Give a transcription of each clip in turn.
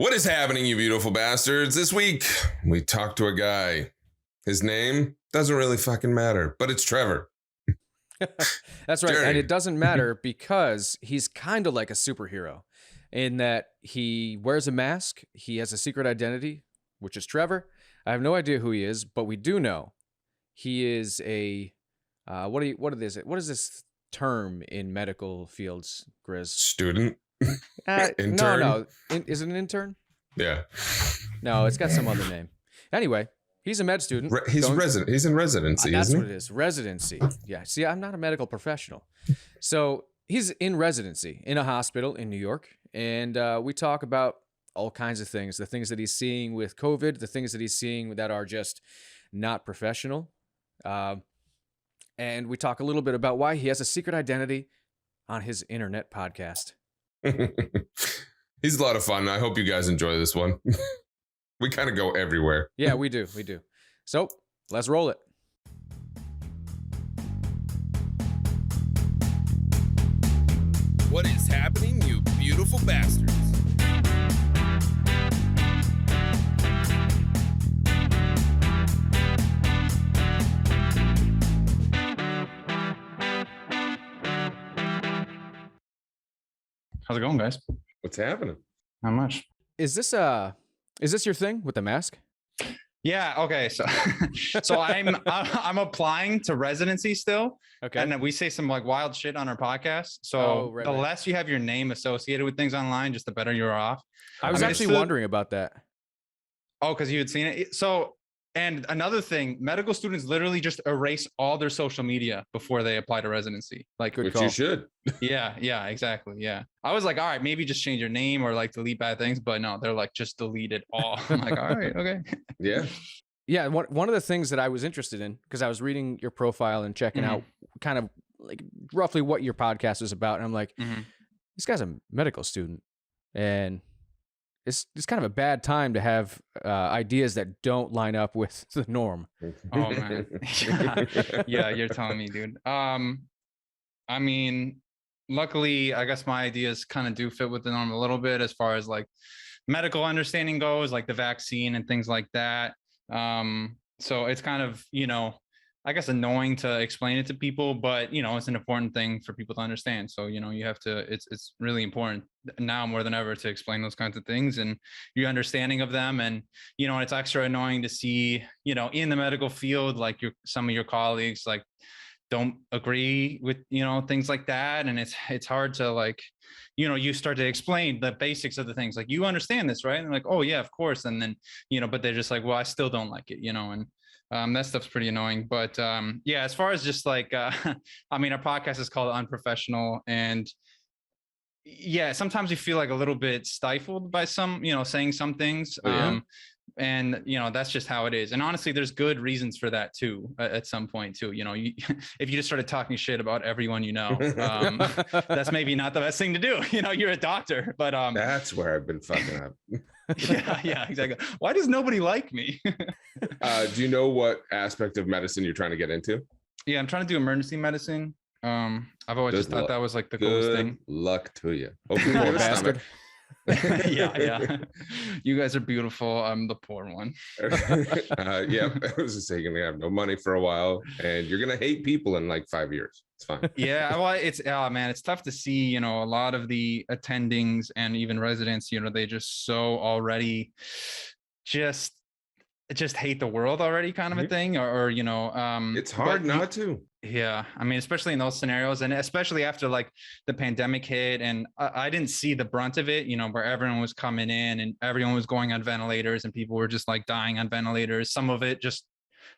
What is happening, you beautiful bastards? This week, we talked to a guy. His name doesn't really fucking matter, but it's Trevor. That's right. Jerry. And it doesn't matter because he's kind of like a superhero in that he wears a mask. He has a secret identity, which is Trevor. I have no idea who he is, but we do know he is a, what is this term in medical fields, Grizz? Student? Intern? No. Is it an intern? Yeah. No, it's got some other name. Anyway, he's a med student. He's in residency, that's isn't what he? it is. Residency. Yeah. See, I'm not a medical professional. So he's in residency in a hospital in New York. And we talk about all kinds of things, the things that he's seeing with COVID, the things that he's seeing that are just not professional. And we talk a little bit about why he has a secret identity on his internet podcast. He's a lot of fun. I hope you guys enjoy this one. We kind of go everywhere. Yeah, we do. So let's roll it. What is happening, you beautiful bastards? How's it going, guys? What's happening? Not much. Is this your thing with the mask? Yeah. Okay. So I'm applying to residency still. Okay. And then we say some like wild shit on our podcast. So right. less you have your name associated with things online, just the better you're off. I was actually wondering about that. Oh, because you had seen it. So, and another thing, medical students literally just erase all their social media before they apply to residency. Like, Which you should. Yeah, exactly. Yeah. I was like, all right, maybe just change your name or like delete bad things. But no, they're like, just delete it all. I'm like, all right, okay. Yeah. Yeah. One of the things that I was interested in, because I was reading your profile and checking out kind of like roughly what your podcast is about. And I'm like, this guy's a medical student. And it's kind of a bad time to have ideas that don't line up with the norm. Oh man. Yeah, you're telling me, dude. I mean, luckily, I guess my ideas kind of do fit with the norm a little bit as far as like medical understanding goes, like the vaccine and things like that. So it's kind of, I guess annoying to explain it to people, but it's an important thing for people to understand. So, you have to, it's really important now more than ever to explain those kinds of things and your understanding of them. And, it's extra annoying to see, in the medical field, like some of your colleagues, like don't agree with, things like that. And it's hard to like, you start to explain the basics of the things like, you understand this, right? And they're like, oh yeah, of course. And then, but they're just like, well, I still don't like it, and that stuff's pretty annoying. But yeah, as far as just like, I mean, our podcast is called Unprofessional. And yeah, sometimes you feel like a little bit stifled by some, saying some things. And, that's just how it is. And honestly, there's good reasons for that too, at some point too, if you just started talking shit about everyone, that's maybe not the best thing to do. You're a doctor, but that's where I've been fucking up. yeah, exactly. Why does nobody like me? Do you know what aspect of medicine you're trying to get into? Yeah, I'm trying to do emergency medicine. I've always just thought that was like the coolest thing. Luck to you. Hopefully you bastard. Yeah. You guys are beautiful. I'm the poor one. Yeah, I was just saying, you're gonna have no money for a while, and you're gonna hate people in like 5 years. It's fine. Yeah, well, it's tough to see. A lot of the attendings and even residents, they just so already just hate the world already, kind of a thing, or it's hard not to. Yeah, I mean, especially in those scenarios, and especially after like the pandemic hit, and I didn't see the brunt of it, where everyone was coming in and everyone was going on ventilators and people were just like dying on ventilators. Some of it just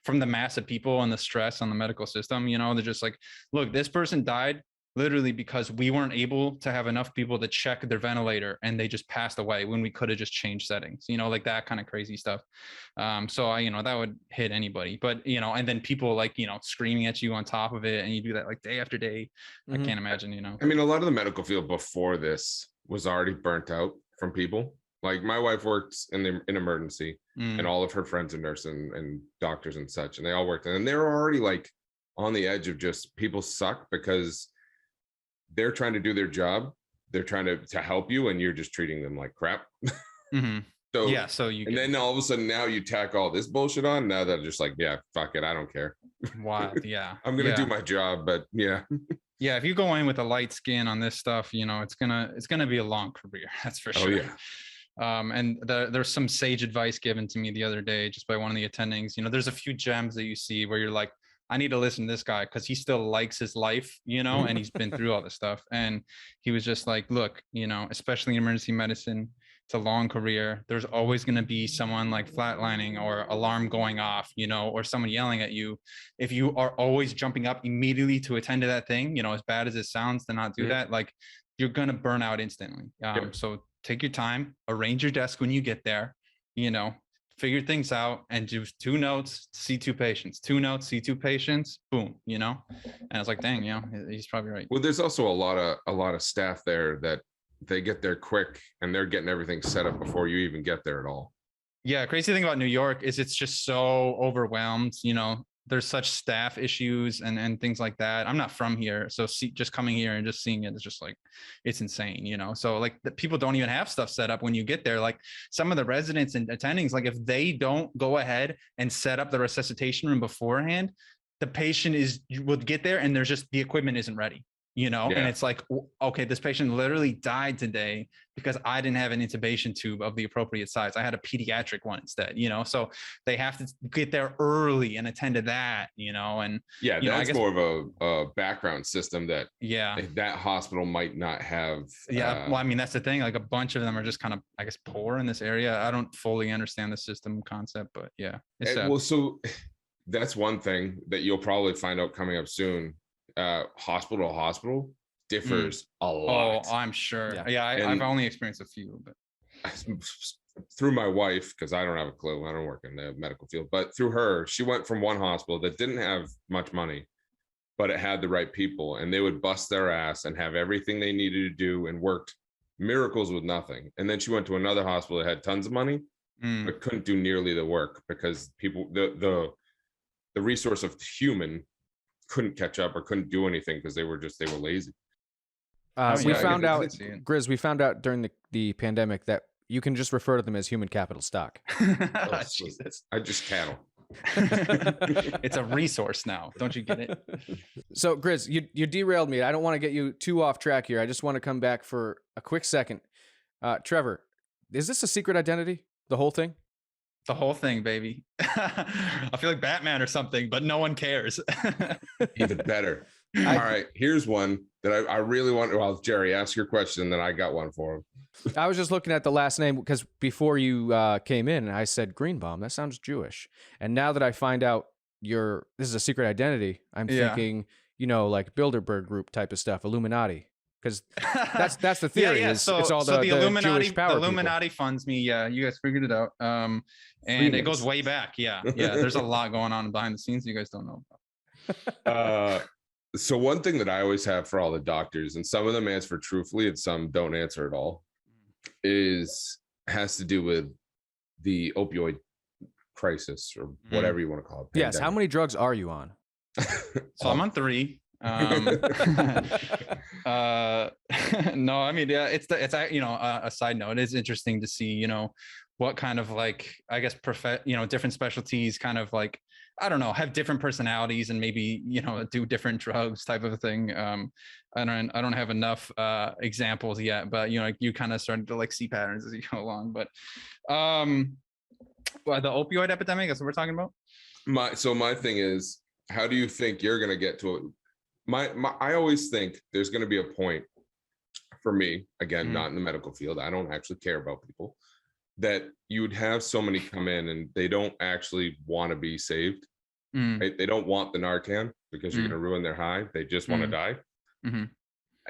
from the mass of people and the stress on the medical system, they're just like, look, this person died literally because we weren't able to have enough people to check their ventilator and they just passed away when we could have just changed settings, like that kind of crazy stuff. So that would hit anybody, but, and then people like, screaming at you on top of it, and you do that like day after day. I can't imagine, I mean, a lot of the medical field before this was already burnt out from people. Like my wife works in emergency and all of her friends are nurses and doctors and such, and they all worked, and they're already like on the edge of just people suck because they're trying to do their job. They're trying to help you, and you're just treating them like crap. So yeah, so you and then all of a sudden now you tack all this bullshit on. Now they're just like, yeah, fuck it, I don't care. wild. Yeah, I'm gonna do my job, but yeah. Yeah, if you go in with a light skin on this stuff, you know, it's gonna be a long career. That's for sure. Oh yeah. And there's some sage advice given to me the other day just by one of the attendings. You know, there's a few gems that you see where you're like, I need to listen to this guy because he still likes his life, you know, and he's been through all this stuff. And he was just like, look, you know, especially in emergency medicine, it's a long career. There's always going to be someone like flatlining or alarm going off, you know, or someone yelling at you. If you are always jumping up immediately to attend to that thing, you know, as bad as it sounds to not do that, like you're going to burn out instantly. So take your time, arrange your desk when you get there, you know, figure things out and do 2 notes, see 2 patients, 2 notes, see 2 patients, boom, you know? And I was like, dang, you know, he's probably right. Well, there's also a lot of staff there that they get there quick and they're getting everything set up before you even get there at all. Yeah. Crazy thing about New York is it's just so overwhelmed, you know, there's such staff issues and things like that. I'm not from here. So just coming here and just seeing it is just like, it's insane, you know? So like the people don't even have stuff set up when you get there. Like some of the residents and attendings, like if they don't go ahead and set up the resuscitation room beforehand, the patient will get there and there's just, the equipment isn't ready, you know? And it's like, okay, this patient literally died today because I didn't have an intubation tube of the appropriate size. I had a pediatric one instead, you know? So they have to get there early and attend to that, you know? And yeah, that's more of a background system that that hospital might not have. Well, I mean, that's the thing. Like a bunch of them are just kind of, I guess, poor in this area. I don't fully understand the system concept, but yeah. Well, so that's one thing that you'll probably find out coming up soon. Hospital to hospital differs a lot. Oh, I'm sure. Yeah, I've only experienced a few, but through my wife, because I don't have a clue. I don't work in the medical field, but through her, she went from one hospital that didn't have much money, but it had the right people, and they would bust their ass and have everything they needed to do and worked miracles with nothing. And then she went to another hospital that had tons of money, but couldn't do nearly the work because people, the resource of human couldn't catch up or couldn't do anything because they were lazy. We found out, Grizz, we found out during the pandemic that you can just refer to them as human capital stock. Jesus. I just cattle. It's a resource now. Don't you get it? So Grizz, you derailed me. I don't want to get you too off track here. I just want to come back for a quick second. Trevor, is this a secret identity? The whole thing? The whole thing, baby. I feel like Batman or something, but no one cares. Even better. All right, here's one that I really want. Well, Jerry, ask your question, then I got one for him. I was just looking at the last name because before you came in, I said Greenbaum. That sounds Jewish. And now that I find out this is a secret identity, I'm thinking, you know, like Bilderberg Group type of stuff, Illuminati. Because that's the theory. So it's all the Illuminati. Jewish power the Illuminati funds me. Yeah, you guys figured it out. And it goes way back. Yeah. There's a lot going on behind the scenes you guys don't know about. So one thing that I always have for all the doctors, and some of them answer truthfully and some don't answer at all, has to do with the opioid crisis or whatever you want to call it. Yes. How many drugs are you on? So I'm on 3. No, I mean, yeah, it's you know, a side note. It is interesting to see, you know, what kind of like, I guess, different specialties kind of like, I don't know, have different personalities and maybe, you know, do different drugs type of a thing. I don't have enough examples yet, but you know, like, you kind of started to like see patterns as you go along. But the opioid epidemic, that's what we're talking about. My thing is, how do you think you're going to get to it? I always think there's going to be a point for me, again, not in the medical field, I don't actually care about people, that you would have so many come in and they don't actually want to be saved. Right? They don't want the Narcan because you're going to ruin their high. They just want to die.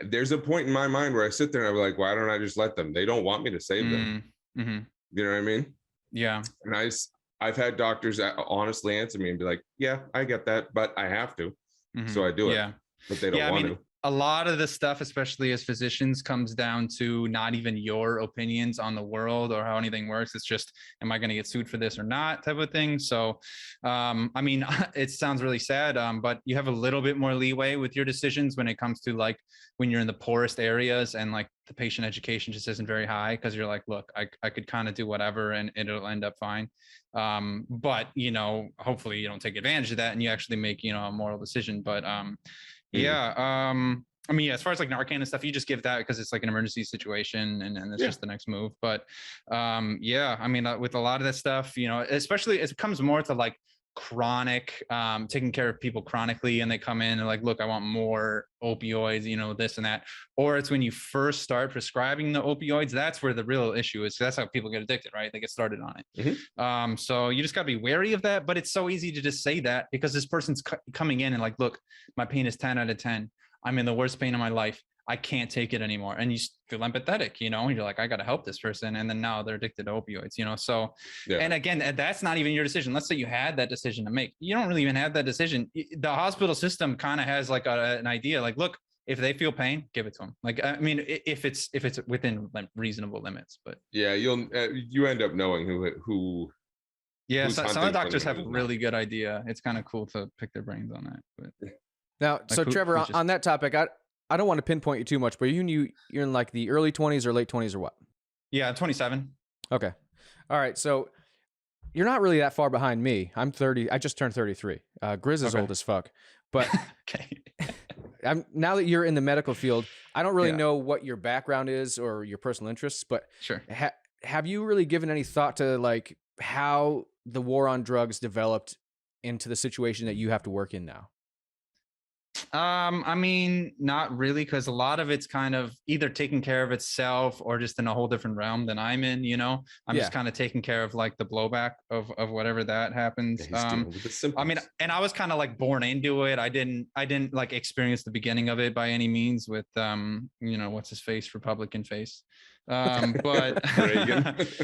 There's a point in my mind where I sit there and I'm like, why don't I just let them? They don't want me to save them. You know what I mean? Yeah. And I've had doctors honestly answer me and be like, yeah, I get that, but I have to. So I do it. But they don't want to. A lot of the stuff, especially as physicians, comes down to not even your opinions on the world or how anything works. It's just, am I going to get sued for this or not type of thing. So, I mean, it sounds really sad, but you have a little bit more leeway with your decisions when it comes to like when you're in the poorest areas and like the patient education just isn't very high, because you're like, look, I could kind of do whatever and it'll end up fine. But, you know, hopefully you don't take advantage of that and you actually make, you know, a moral decision. But yeah, I mean, as far as like Narcan and stuff, you just give that because it's like an emergency situation and it's just the next move. But yeah, I mean, with a lot of that stuff, you know, especially it comes more to like chronic, taking care of people chronically, and they come in and like, look, I want more opioids, you know, this and that. Or it's when you first start prescribing the opioids, that's where the real issue is. That's how people get addicted, right? They get started on it. So you just got to be wary of that. But it's so easy to just say that because this person's coming in and like, look, my pain is 10 out of 10. I'm in the worst pain of my life. I can't take it anymore. And you feel empathetic, you know, and you're like, I got to help this person. And then now they're addicted to opioids, you know? So, and again, that's not even your decision. Let's say you had that decision to make. You don't really even have that decision. The hospital system kind of has like an idea, like, look, if they feel pain, give it to them. Like, I mean, if it's within reasonable limits, but yeah, you end up knowing who. Yeah. Some of the doctors have a really good idea. It's kind of cool to pick their brains on that. But now, so Trevor, on that topic, I don't want to pinpoint you too much, but you're in like the early 20s or late 20s or what? Yeah, I'm 27. Okay. All right. So you're not really that far behind me. I'm 30. I just turned 33. Grizz is old as fuck. But now that you're in the medical field, I don't really know what your background is or your personal interests, but sure. Have you really given any thought to like how the war on drugs developed into the situation that you have to work in now? I mean, not really, because a lot of it's kind of either taking care of itself or just in a whole different realm than I'm in, you know. I'm just kind of taking care of like the blowback of whatever that happens. I mean, and I was kind of like born into it. I didn't like experience the beginning of it by any means with you know, what's his face, Republican face. But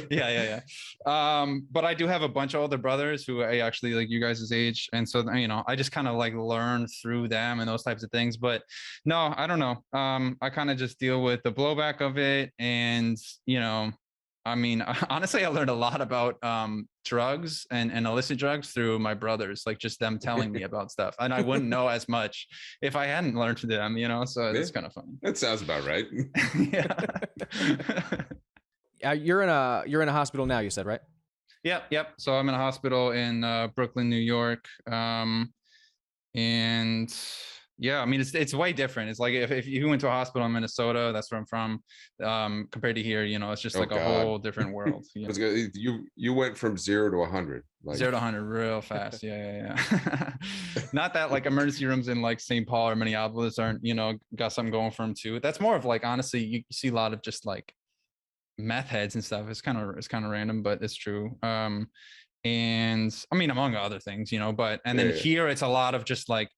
yeah. But I do have a bunch of older brothers who I actually like you guys' age, and so you know, I just kind of like learn through them and those types of things. But no, I don't know. I kind of just deal with the blowback of it, and you know, I mean, honestly, I learned a lot about drugs and illicit drugs through my brothers, like just them telling me about stuff, and I wouldn't know as much if I hadn't learned from them, you know. So it's kind of funny. That sounds about right. Yeah. You're in a hospital now, you said, right? Yep. So I'm in a hospital in Brooklyn, New York, and yeah, I mean, it's way different. It's like if you went to a hospital in Minnesota, that's where I'm from, compared to here, you know, it's just like a whole different world. You went from 0 to 100. Like 0 to 100 real fast. Yeah. Not that like emergency rooms in like St. Paul or Minneapolis aren't, you know, got something going for them too. That's more of like, honestly, you see a lot of just like meth heads and stuff. It's kind of random, but it's true. And I mean, among other things, you know, but, and then here it's a lot of just like,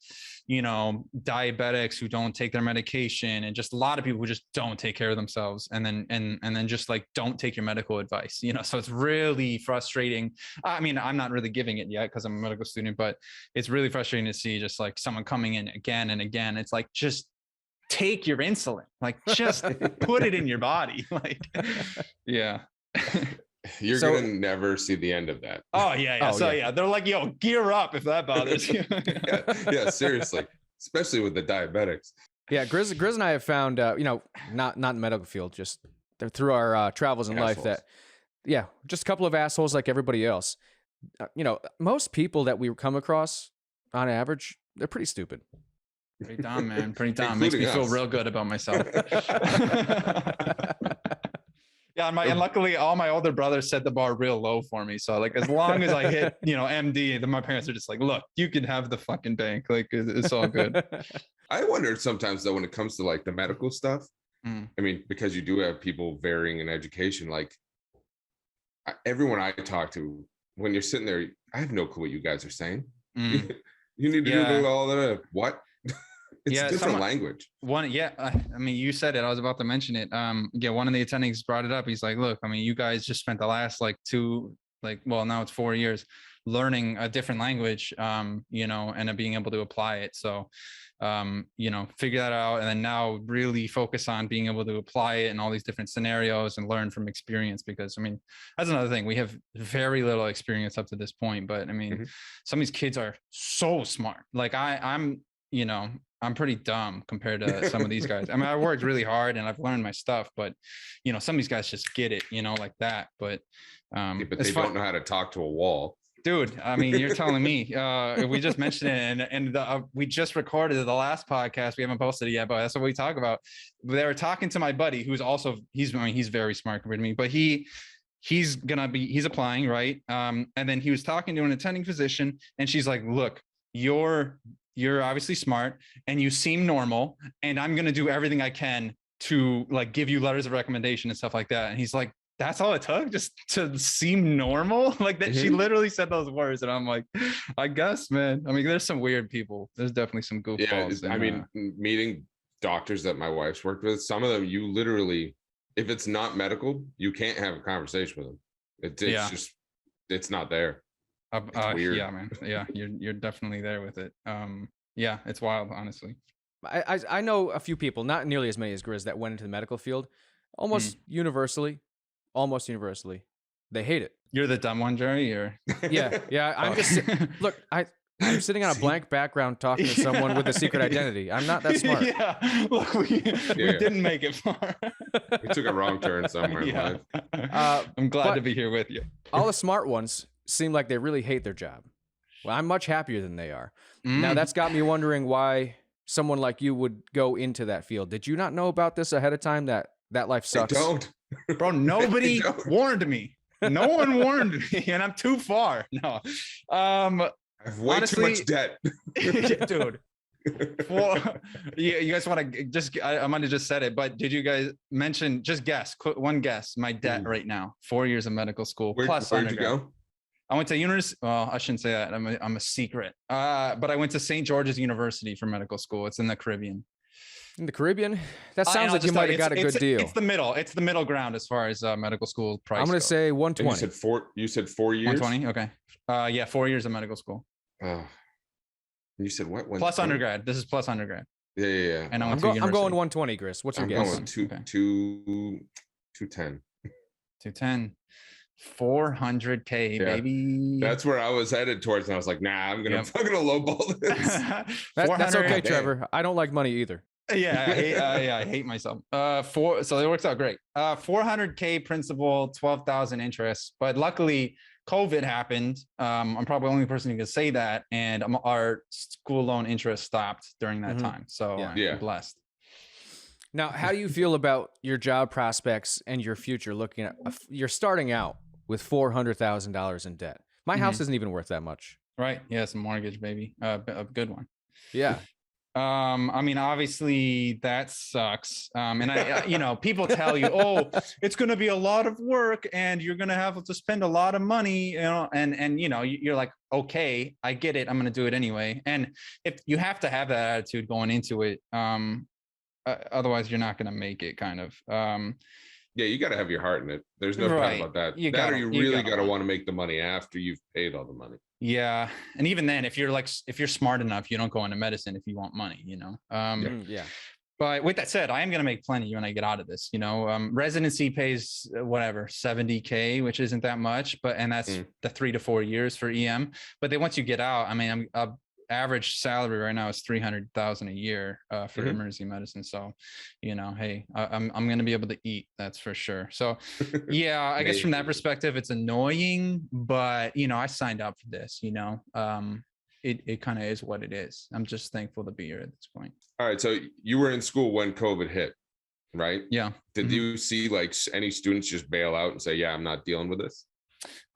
you know, diabetics who don't take their medication, and just a lot of people who just don't take care of themselves, and then just like don't take your medical advice, you know. So it's really frustrating. I mean, I'm not really giving it yet because I'm a medical student, but it's really frustrating to see just like someone coming in again and again. It's like, just take your insulin, like just put it in your body. Like, yeah. You're gonna never see the end of that. Oh yeah. They're like, yo, gear up if that bothers you. yeah, seriously, especially with the diabetics. Yeah, Grizz and I have found, you know, not in the medical field, just through our travels in life, that just a couple of assholes like everybody else. You know, most people that we come across, on average, they're pretty stupid. Pretty dumb, man. Pretty dumb. Makes me feel real good about myself. Yeah, and luckily all my older brothers set the bar real low for me. So like, as long as I hit, you know, MD, then my parents are just like, look, you can have the fucking bank. Like, it's all good. I wondered sometimes though, when it comes to like the medical stuff, I mean, because you do have people varying in education, like everyone I talk to, when you're sitting there, I have no clue what you guys are saying. You need to do all that. What? It's different language. I mean, you said it. I was about to mention it. One of the attendings brought it up. He's like, look, I mean, you guys just spent the last now it's 4 years learning a different language, you know, and being able to apply it. So, you know, figure that out. And then now really focus on being able to apply it in all these different scenarios and learn from experience. Because I mean, that's another thing. We have very little experience up to this point, but I mean, some of these kids are so smart. Like I'm, you know, I'm pretty dumb compared to some of these guys. I mean, I worked really hard and I've learned my stuff, but you know, some of these guys just get it, you know, like that. But but they don't know how to talk to a wall. Dude, I mean, you're telling me. We just mentioned it, and we just recorded the last podcast. We haven't posted it yet, but that's what we talk about. They were talking to my buddy, who's also he's very smart compared to me, but he's applying, right? And then he was talking to an attending physician, and she's like, "Look, you're obviously smart, and you seem normal, and I'm gonna do everything I can to like give you letters of recommendation and stuff like that." And he's like, that's all it took just to seem normal like that. She literally said those words. And I'm like, I guess, man. I mean, there's some weird people. There's definitely some goofballs. Yeah, I mean, meeting doctors that my wife's worked with, some of them, you literally, if it's not medical, you can't have a conversation with them. It's just, it's not there. It's weird. Yeah, man. Yeah, you're definitely there with it. Yeah, it's wild, honestly. I know a few people, not nearly as many as Grizz, that went into the medical field almost universally. Almost universally, they hate it. You're the dumb one, Jerry, or yeah. I'm just look. I'm sitting on a blank background talking to someone with a secret identity. I'm not that smart. Yeah, look, we didn't make it far. We took a wrong turn somewhere in life. I'm glad to be here with you. All the smart ones seem like they really hate their job. Well, I'm much happier than they are. Now that's got me wondering why someone like you would go into that field. Did you not know about this ahead of time? That life sucks. I don't. Bro, nobody warned me. No one warned me, and I'm too far. No, I have way honestly, too much debt, dude. You guys want to just? I might have just said it, but did you guys mention? Just guess. One guess. My debt right now. 4 years of medical school plus where'd you undergrad. go? I went to university. Well, I shouldn't say that. I'm a secret. But I went to St. George's University for medical school. It's in the Caribbean. In the Caribbean? That sounds like you might have got a good deal. It's the middle. It's the middle ground as far as medical school price. I'm going to say 120. You said 4 years? 120? Okay. Yeah, 4 years of medical school. You said what? Plus undergrad. This is plus undergrad. Yeah. And I'm going 120, Chris. What's your guess? I'm going 210. 210. 400K, baby. That's where I was headed towards, and I was like, nah, I'm gonna lowball this. That's okay, Trevor. I don't like money either. I hate myself. So it works out great. 400K principal, 12,000 interest. But luckily, COVID happened. I'm probably the only person who can say that, and our school loan interest stopped during that time. So I'm blessed. Now, how do you feel about your job prospects and your future? Looking at you're starting out with $400,000 in debt. My house isn't even worth that much. Right? Yeah, it's a mortgage, baby. A good one. Yeah. I mean, obviously that sucks. And I people tell you, oh, it's going to be a lot of work and you're going to have to spend a lot of money, and you're like, okay, I get it. I'm going to do it anyway. And if you have to have that attitude going into it, otherwise you're not going to make it kind of. Yeah, you got to have your heart in it. There's no doubt about that. You really got to want to make the money after you've paid all the money. Yeah. And even then, if you're smart enough, you don't go into medicine if you want money, Yeah. But with that said, I am going to make plenty when I get out of this, residency pays whatever, 70K, which isn't that much, and that's the 3 to 4 years for EM. But then once you get out, I mean, average salary right now is 300,000 a year for emergency medicine. So, hey, I'm going to be able to eat. That's for sure. So yeah, I guess from that perspective, it's annoying, but I signed up for this, it kind of is what it is. I'm just thankful to be here at this point. All right. So you were in school when COVID hit, right? Yeah. Did you see like any students just bail out and say, yeah, I'm not dealing with this?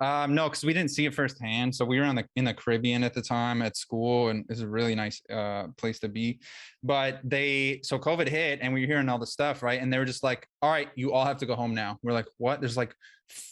No, because we didn't see it firsthand. So we were in the Caribbean at the time at school, and it's a really nice place to be. But so COVID hit, and we were hearing all the stuff, right? And they were just like, "All right, you all have to go home now." We're like, "What?" There's like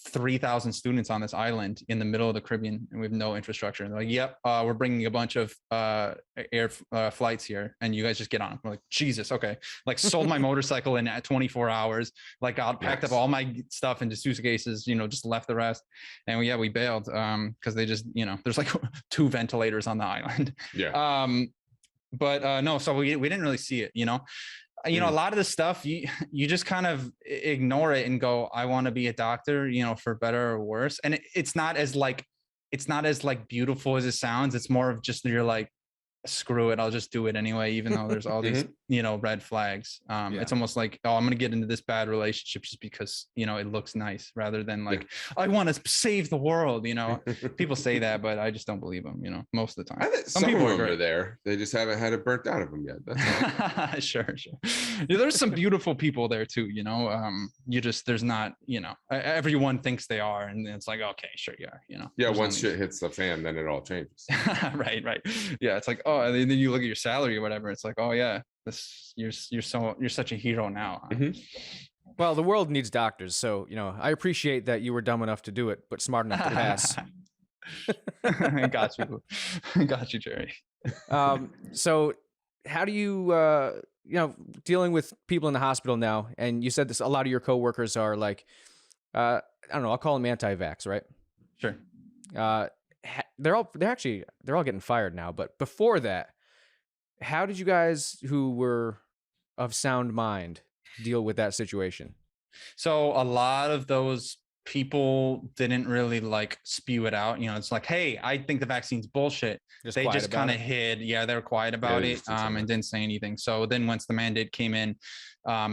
3,000 students on this island in the middle of the Caribbean, and we have no infrastructure. And they're like, "Yep, we're bringing a bunch of air flights here, and you guys just get on." We're like, "Jesus, okay." Like, sold my motorcycle in at 24 hours. Like, packed up all my stuff into suitcases. Just left the rest. And we bailed because they just, there's like 2 ventilators on the island. Yeah. But no, so we didn't really see it, a lot of the stuff you just kind of ignore it and go, I want to be a doctor, for better or worse. And it's not as beautiful as it sounds. It's more of just, you're like, screw it, I'll just do it anyway, even though there's all these, red flags. It's almost like, oh, I'm going to get into this bad relationship just because, it looks nice, rather than like, I want to save the world. People say that, but I just don't believe them, most of the time. I think some people are there. They just haven't had it burnt out of them yet. That's all. Sure. Yeah, there's some beautiful people there too, there's not, everyone thinks they are, and it's like, okay, sure, yeah, yeah, once shit hits the fan, then it all changes. right. Yeah, it's like, oh, and then you look at your salary or whatever, it's like, oh yeah, you're such a hero now. Well, the world needs doctors, so I appreciate that you were dumb enough to do it, but smart enough to pass. I got you, Jerry. So how do you dealing with people in the hospital now, and you said this, a lot of your coworkers are like, I don't know, I'll call them anti-vax, right? Sure. They're all getting fired now, but before that, how did you guys who were of sound mind deal with that situation? So a lot of those people didn't really like spew it out. It's like, hey, I think the vaccine's bullshit. They just kind of hid. Yeah, they were quiet about it and didn't say anything. So then once the mandate came in,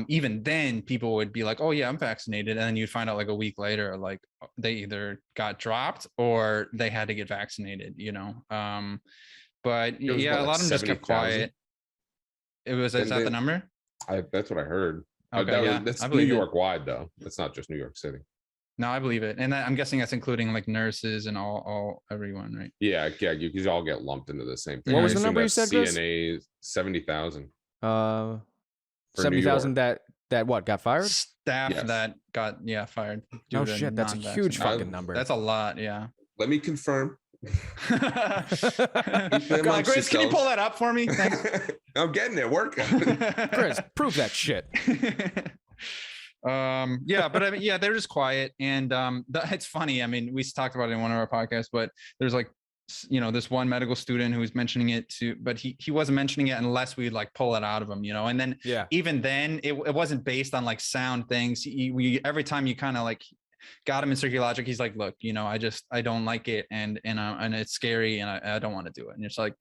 even then people would be like, oh yeah, I'm vaccinated. And then you'd find out like a week later, like they either got dropped or they had to get vaccinated, but yeah, a lot of them just kept quiet. Is that the number? That's what I heard. Okay, that's New York wide though. That's not just New York City. No, I believe it. And I'm guessing that's including like nurses and everyone, right? Yeah, you all get lumped into the same thing. What was the number you said, Chris? CNA 70,000. 70,000 that what, got fired? Staff that got fired. Oh shit, that's a huge fucking number. That's a lot, yeah. Let me confirm. Chris, can you pull that up for me? Thanks. I'm getting it, working. Chris, prove that shit. But I mean, they're just quiet, and it's funny. I mean, we talked about it in one of our podcasts, but there's like, this one medical student who was mentioning it too, but he wasn't mentioning it unless we like pull it out of him, and then even then it wasn't based on like sound things. Every time you kind of like got him in circular logic, he's like, look, I don't like it, and it's scary, and I don't want to do it. And it's like,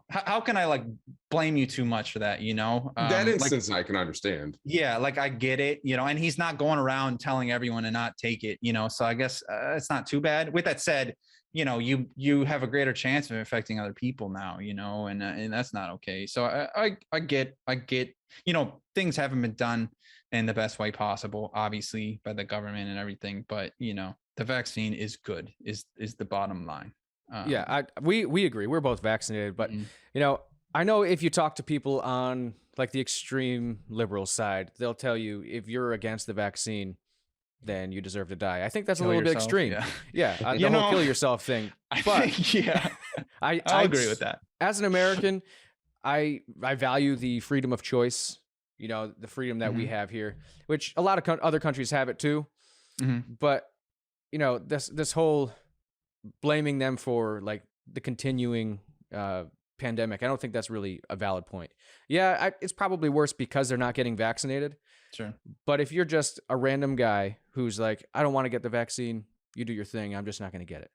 how can I like blame you too much for that? That instance, like, I can understand. Yeah, like I get it, and he's not going around telling everyone to not take it, so I guess it's not too bad. With that said, you have a greater chance of infecting other people now, and that's not okay. So I get, things haven't been done in the best way possible, obviously, by the government and everything, but the vaccine is good, is the bottom line. We agree. We're both vaccinated, but I know if you talk to people on like the extreme liberal side, they'll tell you if you're against the vaccine, then you deserve to die. I think that's a little bit extreme. The whole kill yourself thing. But I agree with that. As an American, I value the freedom of choice. The freedom that we have here, which a lot of other countries have it too. But this whole blaming them for like the continuing pandemic, I don't think that's really a valid point. It's probably worse because they're not getting vaccinated. Sure. But if you're just a random guy who's like, I don't want to get the vaccine, you do your thing, I'm just not going to get it.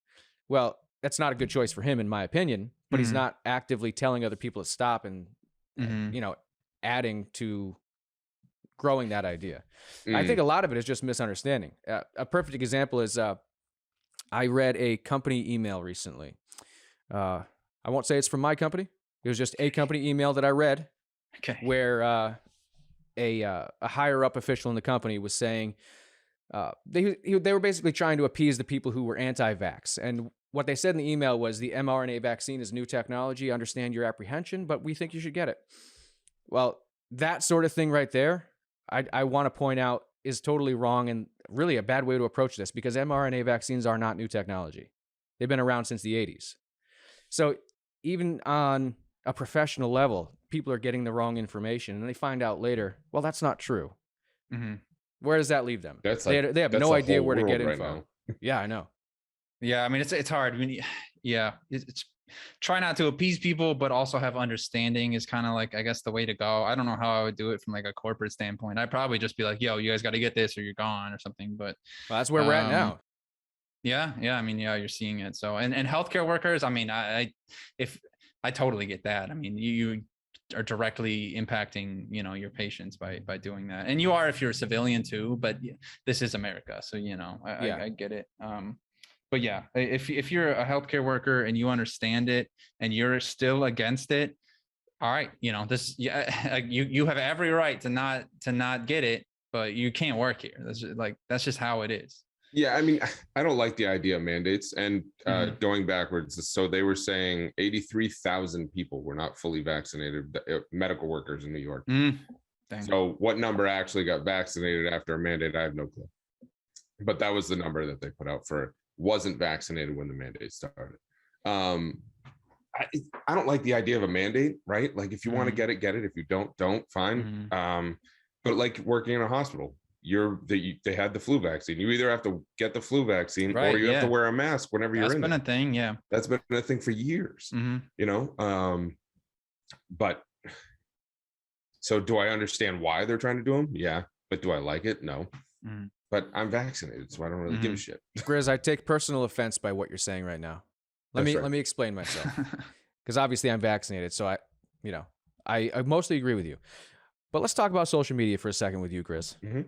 Well, that's not a good choice for him, in my opinion, but he's not actively telling other people to stop and, adding to growing that idea. I think a lot of it is just misunderstanding. A perfect example is I read a company email recently. I won't say it's from my company. It was just a company email that I read where a higher up official in the company was saying they were basically trying to appease the people who were anti-vax. And what they said in the email was the mRNA vaccine is new technology. Understand your apprehension, but we think you should get it. Well, that sort of thing right there, I want to point out is totally wrong and really a bad way to approach this, because mRNA vaccines are not new technology. They've been around since the 80s. So even on a professional level, people are getting the wrong information and they find out later, well, that's not true. Where does that leave them? They have no idea where to get info. Yeah, I know. Yeah, I mean, it's hard. I mean, it's try not to appease people, but also have understanding is kind of like, I guess, the way to go. I don't know how I would do it from like a corporate standpoint. I'd probably just be like, yo, you guys got to get this or you're gone or something. But that's where we're at now. Yeah. I mean, you're seeing it. So, and healthcare workers, I mean, if I totally get that. I mean, you are directly impacting, you know, your patients by doing that. And you are if you're a civilian too, but this is America. So, you know, I get it. But yeah, if you're a healthcare worker and you understand it and you're still against it, all right, you know, this, you have every right to not get it, but you can't work here. That's just how it is. Yeah, I mean, I don't like the idea of mandates. And going backwards, so they were saying 83,000 people were not fully vaccinated, medical workers in New York. So what number actually got vaccinated after a mandate, I have no clue. But that was the number that they put out for wasn't vaccinated when the mandate started. I don't like the idea of a mandate, right? Like if you want to get it. If you don't, fine. But like working in a hospital, they had the flu vaccine. You either have to get the flu vaccine or you have to wear a mask whenever you're in there. That's been a thing, yeah. That's been a thing for years, you know? But so do I understand why they're trying to do them? Yeah. But do I like it? No. But I'm vaccinated, so I don't really give a shit. Grizz, I take personal offense by what you're saying right now. Let me explain myself. Because obviously I'm vaccinated, so I mostly agree with you. But let's talk about social media for a second with you, Grizz.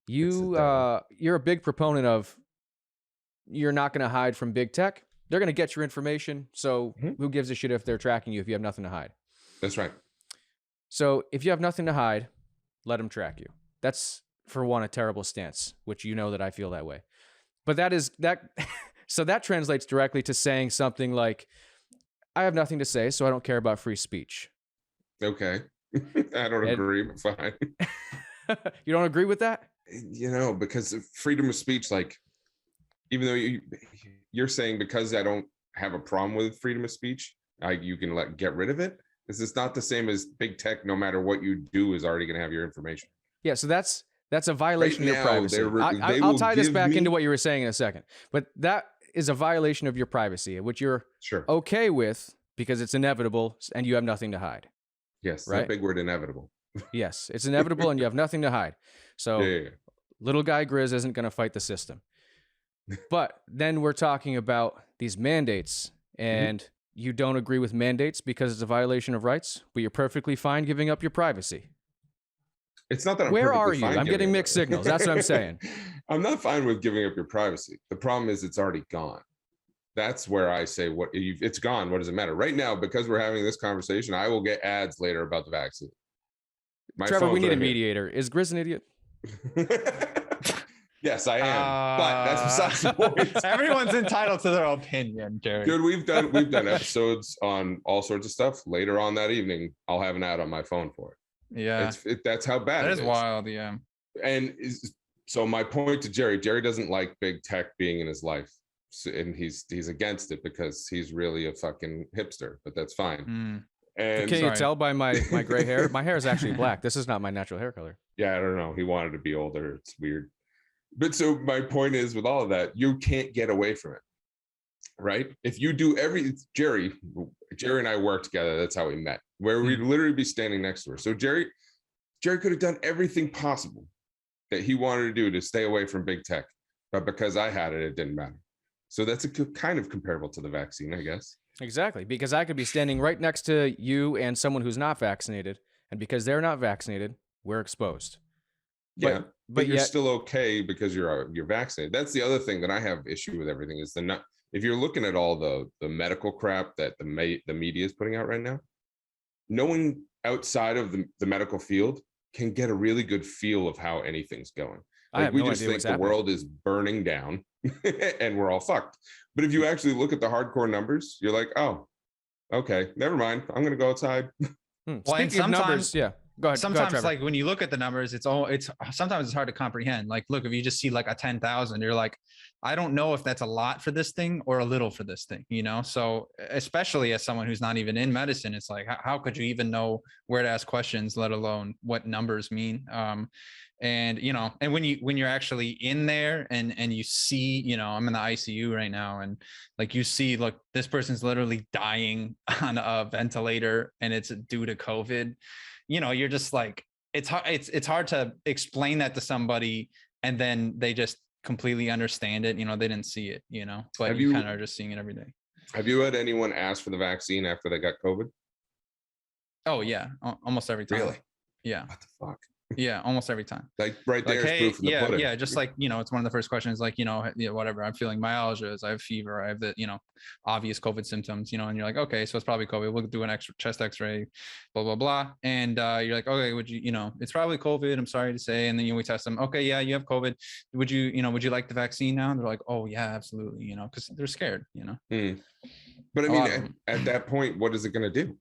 You're a big proponent of you're not going to hide from big tech. They're going to get your information. So who gives a shit if they're tracking you if you have nothing to hide? That's right. So if you have nothing to hide, let them track you. That's, for one, a terrible stance, which you know that I feel that way. But so that translates directly to saying something like, I have nothing to say, so I don't care about free speech. Okay. I don't agree, but fine. You don't agree with that? You know, because freedom of speech, like, even though you're saying because I don't have a problem with freedom of speech, you can get rid of it. This is not the same as big tech. No matter what you do, is already going to have your information. Yeah, so that's a violation of your privacy. I'll tie this back into what you were saying in a second, but that is a violation of your privacy, which you're okay with because it's inevitable and you have nothing to hide. Yes, right? That big word, inevitable. Yes, it's inevitable and you have nothing to hide. So little guy Grizz isn't going to fight the system. But then we're talking about these mandates, and you don't agree with mandates because it's a violation of rights, but you're perfectly fine giving up your privacy. It's not that I'm Where are you? I'm getting mixed signals. That's what I'm saying. I'm not fine with giving up your privacy. The problem is it's already gone. That's where I say, it's gone. What does it matter? Right now, because we're having this conversation, I will get ads later about the vaccine. Trevor, we need a mediator. Is Grizz an idiot? Yes, I am. But that's besides the point. Everyone's entitled to their opinion, Jerry. Dude, we've done episodes on all sorts of stuff. Later on that evening, I'll have an ad on my phone for it. Yeah, that's how bad it is. That is wild. Yeah. And so my point to Jerry doesn't like big tech being in his life, and he's against it because he's really a fucking hipster. But that's fine. And can you tell by my gray hair? My hair is actually black. This is not my natural hair color. Yeah, I don't know. He wanted to be older. It's weird. But so my point is, with all of that, you can't get away from it, right? If you do Jerry and I worked together. That's how we met, where we'd literally be standing next to her. So Jerry could have done everything possible that he wanted to do to stay away from big tech, but because I had it, it didn't matter. So that's kind of comparable to the vaccine, I guess. Exactly, because I could be standing right next to you and someone who's not vaccinated, and because they're not vaccinated, we're exposed. Yeah, but you're still okay because you're vaccinated. That's the other thing that I have issue with everything is if you're looking at all the medical crap that the media is putting out right now, no one outside of the medical field can get a really good feel of how anything's going. Like, we just think the world is burning down and we're all fucked. But if you actually look at the hardcore numbers, you're like, oh, okay, never mind. I'm going to go outside. Speaking of numbers, yeah. Go ahead. Sometimes, like when you look at the numbers, sometimes it's hard to comprehend. Like, look, if you just see like a 10,000, you're like, I don't know if that's a lot for this thing or a little for this thing, you know? So especially as someone who's not even in medicine, it's like, how could you even know where to ask questions, let alone what numbers mean? And, you know, and when you're actually in there and you see, you know, I'm in the ICU right now, and like you see, look, this person's literally dying on a ventilator and it's due to COVID. You know, you're just like, it's hard to explain that to somebody and then they just completely understand it. You know, they didn't see it, you know, but you kind of are just seeing it every day. Have you had anyone ask for the vaccine after they got COVID? Oh yeah, almost every time. Really? Yeah. What the fuck? Yeah, almost every time. Like right there Like, is hey, proof in the pudding. yeah, just like, it's one of the first questions, like, whatever, I'm feeling myalgias, I have fever, I have the, obvious COVID symptoms, and you're like, okay, so it's probably COVID. We'll do an extra chest x-ray, blah, blah, blah. And you're like, okay, would you, it's probably COVID, I'm sorry to say. And then we test them. Okay, yeah, you have COVID. Would you like the vaccine now? And they're like, oh yeah, absolutely. Because they're scared, But I mean, at that point, what is it going to do?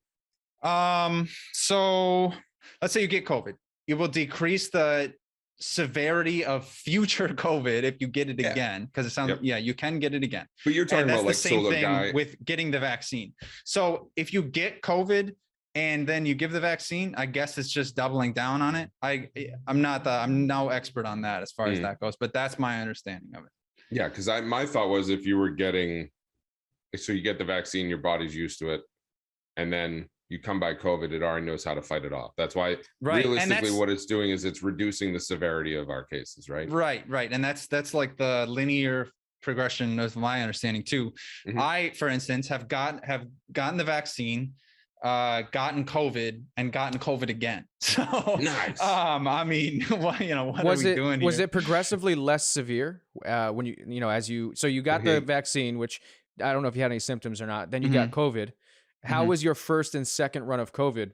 So let's say you get COVID. It will decrease the severity of future COVID if you get it again, because it sounds, you can get it again. But you're talking about like the same thing guy with getting the vaccine. So if you get COVID and then you give the vaccine, I guess it's just doubling down on it. I'm no expert on that as far as that goes, but that's my understanding of it. Yeah, because my thought was if you were so you get the vaccine, your body's used to it, and then you come by COVID, it already knows how to fight it off. That's why realistically what it's doing is it's reducing the severity of our cases, right? Right. And that's like the linear progression of my understanding too. I, for instance, have gotten the vaccine, gotten COVID and gotten COVID again. So nice. I mean, what are we doing here? Was it progressively less severe when you got the vaccine, which I don't know if you had any symptoms or not, then you got COVID. How was your first and second run of COVID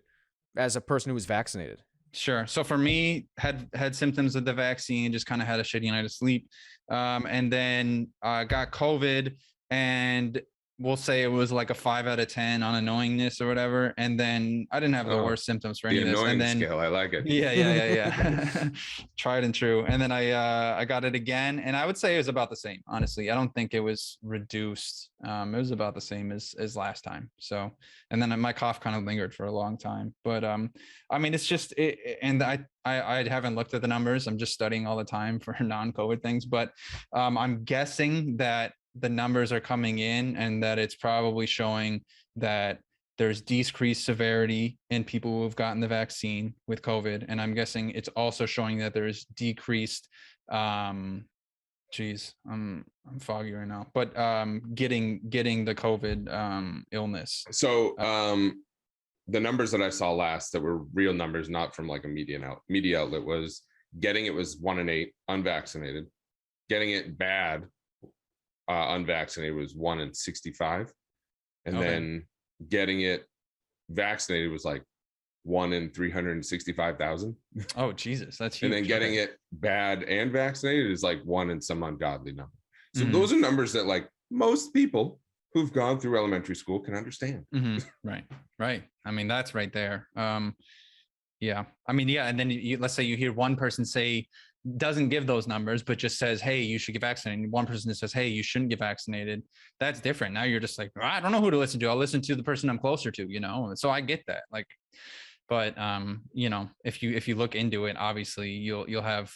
as a person who was vaccinated? Sure. So for me, had symptoms of the vaccine, just kind of had a shitty night of sleep. And then got COVID, and we'll say it was like a 5 out of 10 on annoyingness or whatever. And then I didn't have the worst symptoms for any of this. And then scale, I like it. Yeah. Tried and true. And then I got it again, and I would say it was about the same. Honestly, I don't think it was reduced. It was about the same as last time. So, and then my cough kind of lingered for a long time. But I mean, it's just and I haven't looked at the numbers. I'm just studying all the time for non-COVID things. But I'm guessing that the numbers are coming in and that it's probably showing that there's decreased severity in people who have gotten the vaccine with COVID. And I'm guessing it's also showing that there's decreased, I'm foggy right now, but getting the COVID illness. So the numbers that I saw last that were real numbers, not from like a media outlet, was getting it was 1 in 8 unvaccinated, getting it bad unvaccinated was 1 in 65, and then getting it vaccinated was like 1 in 365,000. Oh Jesus, that's huge. And then getting it bad and vaccinated is like 1 in some ungodly number. So those are numbers that like most people who've gone through elementary school can understand. Right. I mean, that's right there. Yeah. I mean, yeah. And then let's say you hear one person say, doesn't give those numbers, but just says, hey, you should get vaccinated. One person that says, hey, you shouldn't get vaccinated. That's different. Now you're just like, I don't know who to listen to. I'll listen to the person I'm closer to, So I get that. Like, but if you look into it, obviously you'll have,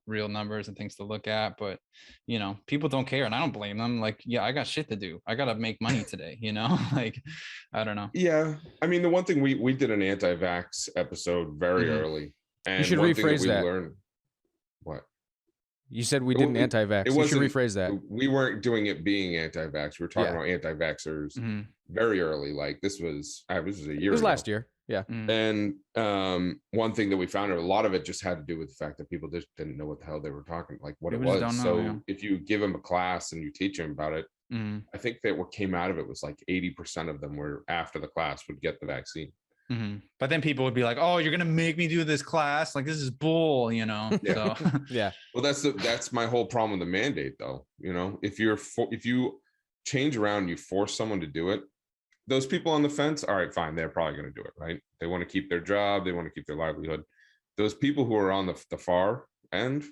real numbers and things to look at, but people don't care, and I don't blame them. Like, yeah, I got shit to do. I got to make money today, like, I don't know. Yeah. I mean, the one thing we did an anti-vax episode very early, and you should rephrase that. Learned, what? You said we did an anti-vax. You should rephrase that. We weren't doing it being anti-vax. We were talking about anti-vaxxers very early. Like this was a year ago. It was last year. Yeah. And one thing that we found, a lot of it just had to do with the fact that people just didn't know what the hell they were talking, like what it was. If you give them a class and you teach them about it, I think that what came out of it was like 80% of them were after the class would get the vaccine. But then people would be like, oh, you're going to make me do this class. Like, this is bull, Yeah. So. Yeah. Well, that's my whole problem with the mandate though. If you change around, and you force someone to do it, those people on the fence, all right, fine. They're probably going to do it, right? They want to keep their job. They want to keep their livelihood. Those people who are on the far end,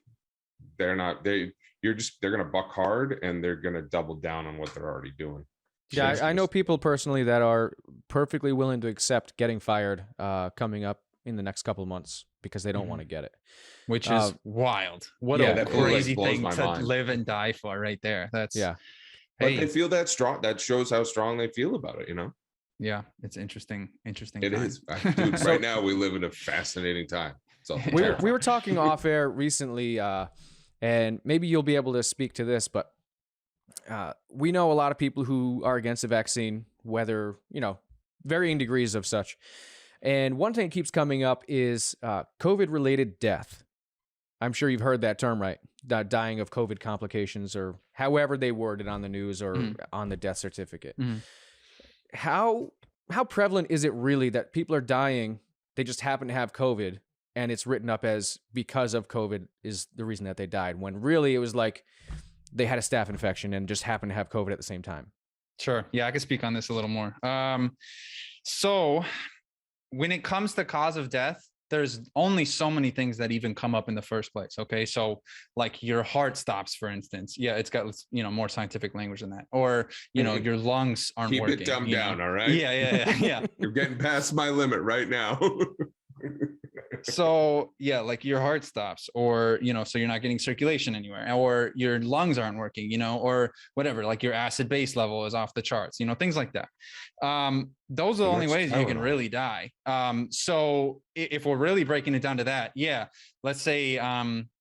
they're going to buck hard, and they're going to double down on what they're already doing. Yeah, I know people personally that are perfectly willing to accept getting fired coming up in the next couple of months because they don't want to get it. Which is wild. What a crazy thing to live and die for right there. That's But they feel that strong. That shows how strong they feel about it, Yeah, it's interesting. It is. Dude, right now we live in a fascinating time. So we were talking off air recently, and maybe you'll be able to speak to this, but we know a lot of people who are against the vaccine, whether, varying degrees of such. And one thing that keeps coming up is COVID-related death. I'm sure you've heard that term, right? Dying of COVID complications, or however they word it on the news or on the death certificate. How prevalent is it really that people are dying, they just happen to have COVID, and it's written up as because of COVID is the reason that they died, when really it was like they had a staph infection and just happened to have COVID at the same time? Sure. Yeah, I can speak on this a little more. So when it comes to cause of death, there's only so many things that even come up in the first place. Okay. So like your heart stops, for instance. Yeah. It's got, more scientific language than that. Or, your lungs aren't Keep working. Keep it dumbed down. All right. Yeah. You're getting past my limit right now. So yeah, like your heart stops, or, so you're not getting circulation anywhere, or your lungs aren't working, or whatever, like your acid base level is off the charts, things like that. Those are the only ways you can really die. So if we're really breaking it down to that, yeah, let's say,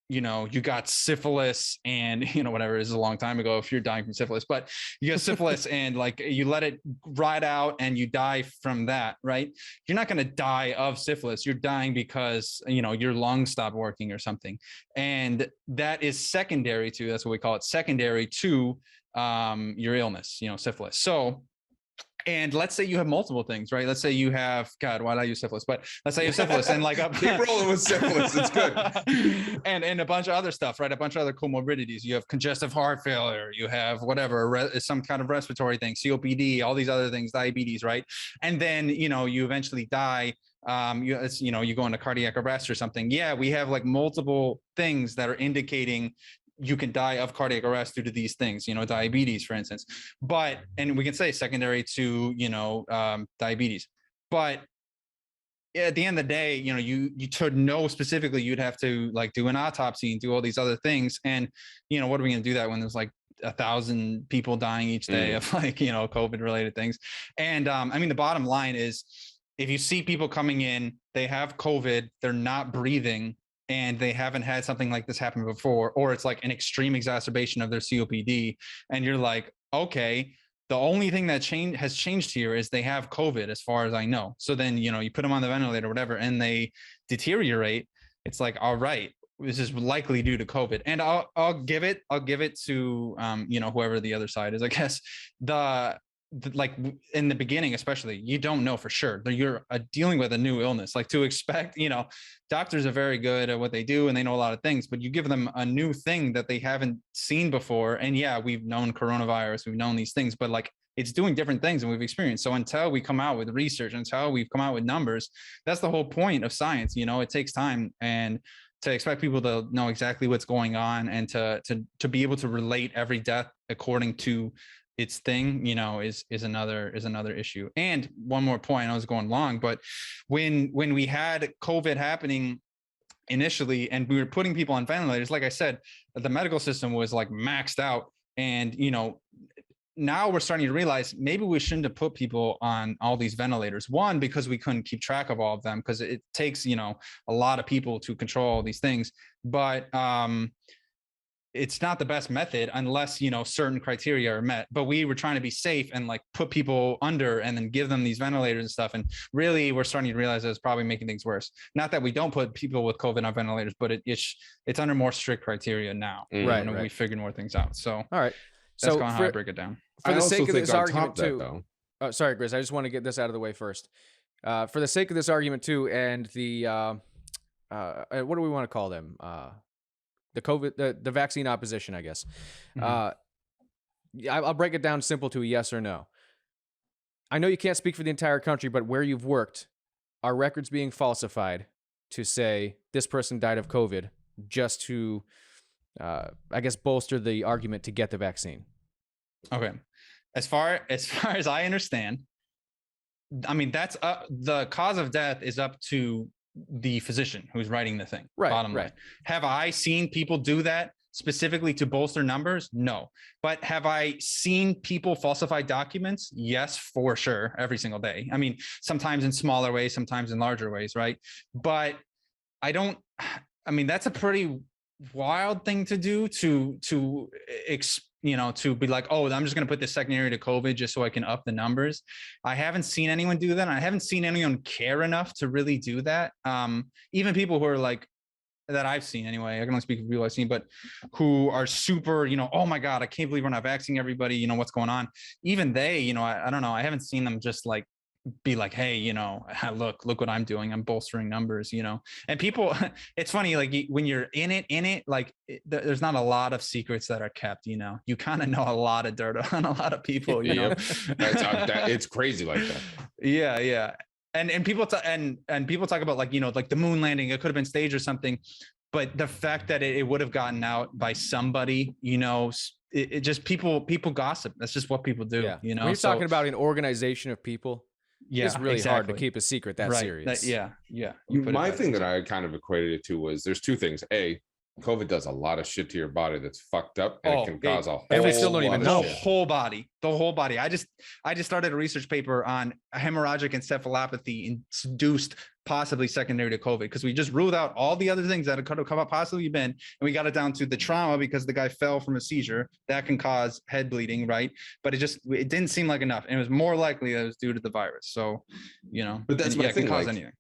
you got syphilis and, whatever, this is a long time ago if you're dying from syphilis, but you got syphilis and like you let it ride out and you die from that, right? You're not going to die of syphilis. You're dying because, your lungs stop working or something. And that is secondary to, that's what we call it, secondary to your illness, syphilis. So, and let's say you have multiple things, right? Let's say you have, God, why did I use syphilis? But let's say you have syphilis and like keep rolling with syphilis. It's good. and a bunch of other stuff, right? A bunch of other comorbidities. You have congestive heart failure. You have whatever, some kind of respiratory thing, COPD, all these other things, diabetes, right? And then, you eventually die. You go into cardiac arrest or something. Yeah, we have like multiple things that are indicating you can die of cardiac arrest due to these things, diabetes, for instance, and we can say secondary to, diabetes, but at the end of the day, you to know specifically, you'd have to like do an autopsy and do all these other things. And, what are we going to do that when there's like 1,000 people dying each day of like, COVID related things? And the bottom line is, if you see people coming in, they have COVID, they're not breathing, and they haven't had something like this happen before, or it's like an extreme exacerbation of their COPD, and you're like, okay, the only thing that has changed here is they have COVID, as far as I know. So then, you put them on the ventilator or whatever, and they deteriorate. It's like, all right, this is likely due to COVID. And I'll give it to, whoever the other side is, I guess. Like in the beginning, especially, you don't know for sure that you're dealing with a new illness. Like to expect, doctors are very good at what they do and they know a lot of things, but you give them a new thing that they haven't seen before. And yeah, we've known coronavirus, we've known these things, but like it's doing different things than we've experienced. So until we come out with research, until we've come out with numbers, that's the whole point of science. It takes time, and to expect people to know exactly what's going on and to be able to relate every death according to its thing, is another issue. And one more point, I was going long, but when we had COVID happening initially and we were putting people on ventilators, like I said, the medical system was like maxed out. And, now we're starting to realize maybe we shouldn't have put people on all these ventilators. One, because we couldn't keep track of all of them, because it takes, a lot of people to control all these things. But, it's not the best method unless, certain criteria are met. But we were trying to be safe and like put people under and then give them these ventilators and stuff. And really, we're starting to realize that it's probably making things worse. Not that we don't put people with COVID on ventilators, but it's under more strict criteria now. Right. We figured more things out. So all right. That's kind of how I break it down. For the sake of this argument too. Sorry, Grizz. I just want to get this out of the way first. For the sake of this argument too, and the what do we want to call them? The COVID, the vaccine opposition, I guess. I'll break it down simple to a yes or no. I know you can't speak for the entire country, but where you've worked, are records being falsified to say this person died of COVID just to, I guess, bolster the argument to get the vaccine? Okay. As far as I understand, that's the cause of death is up to the physician who's writing the thing. Right. Bottom line. Have I seen people do that specifically to bolster numbers? No. But have I seen people falsify documents? Yes, for sure. Every single day. Sometimes in smaller ways, sometimes in larger ways. Right. But that's a pretty wild thing to do to to be like, oh, I'm just going to put this secondary to COVID just so I can up the numbers. I haven't seen anyone do that. I haven't seen anyone care enough to really do that. Even people who are like, that I've seen anyway, I can only speak for people I've seen, but who are super, oh my God, I can't believe we're not vaccinating everybody. What's going on? Even they, I don't know. I haven't seen them just like be like, hey, look what I'm doing. I'm bolstering numbers, and people, it's funny, like when you're in it, like there's not a lot of secrets that are kept, you kind of know a lot of dirt on a lot of people, It's crazy like that. Yeah. And people people talk about like, like the moon landing, it could have been staged or something, but the fact that it would have gotten out by somebody, it just people gossip. That's just what people do. When you're talking about an organization of people, it's really hard to keep a secret that serious. My thing that I kind of equated it to was there's two things. A, COVID does a lot of shit to your body that's fucked up, and it can cause a whole and we still don't even know the whole body. I just started a research paper on hemorrhagic encephalopathy induced possibly secondary to COVID, because we just ruled out all the other things that could have come up possibly been, and we got it down to the trauma because the guy fell from a seizure that can cause head bleeding, right? But it didn't seem like enough, and it was more likely that it was due to the virus. So, but that's my thing. It can cause anything.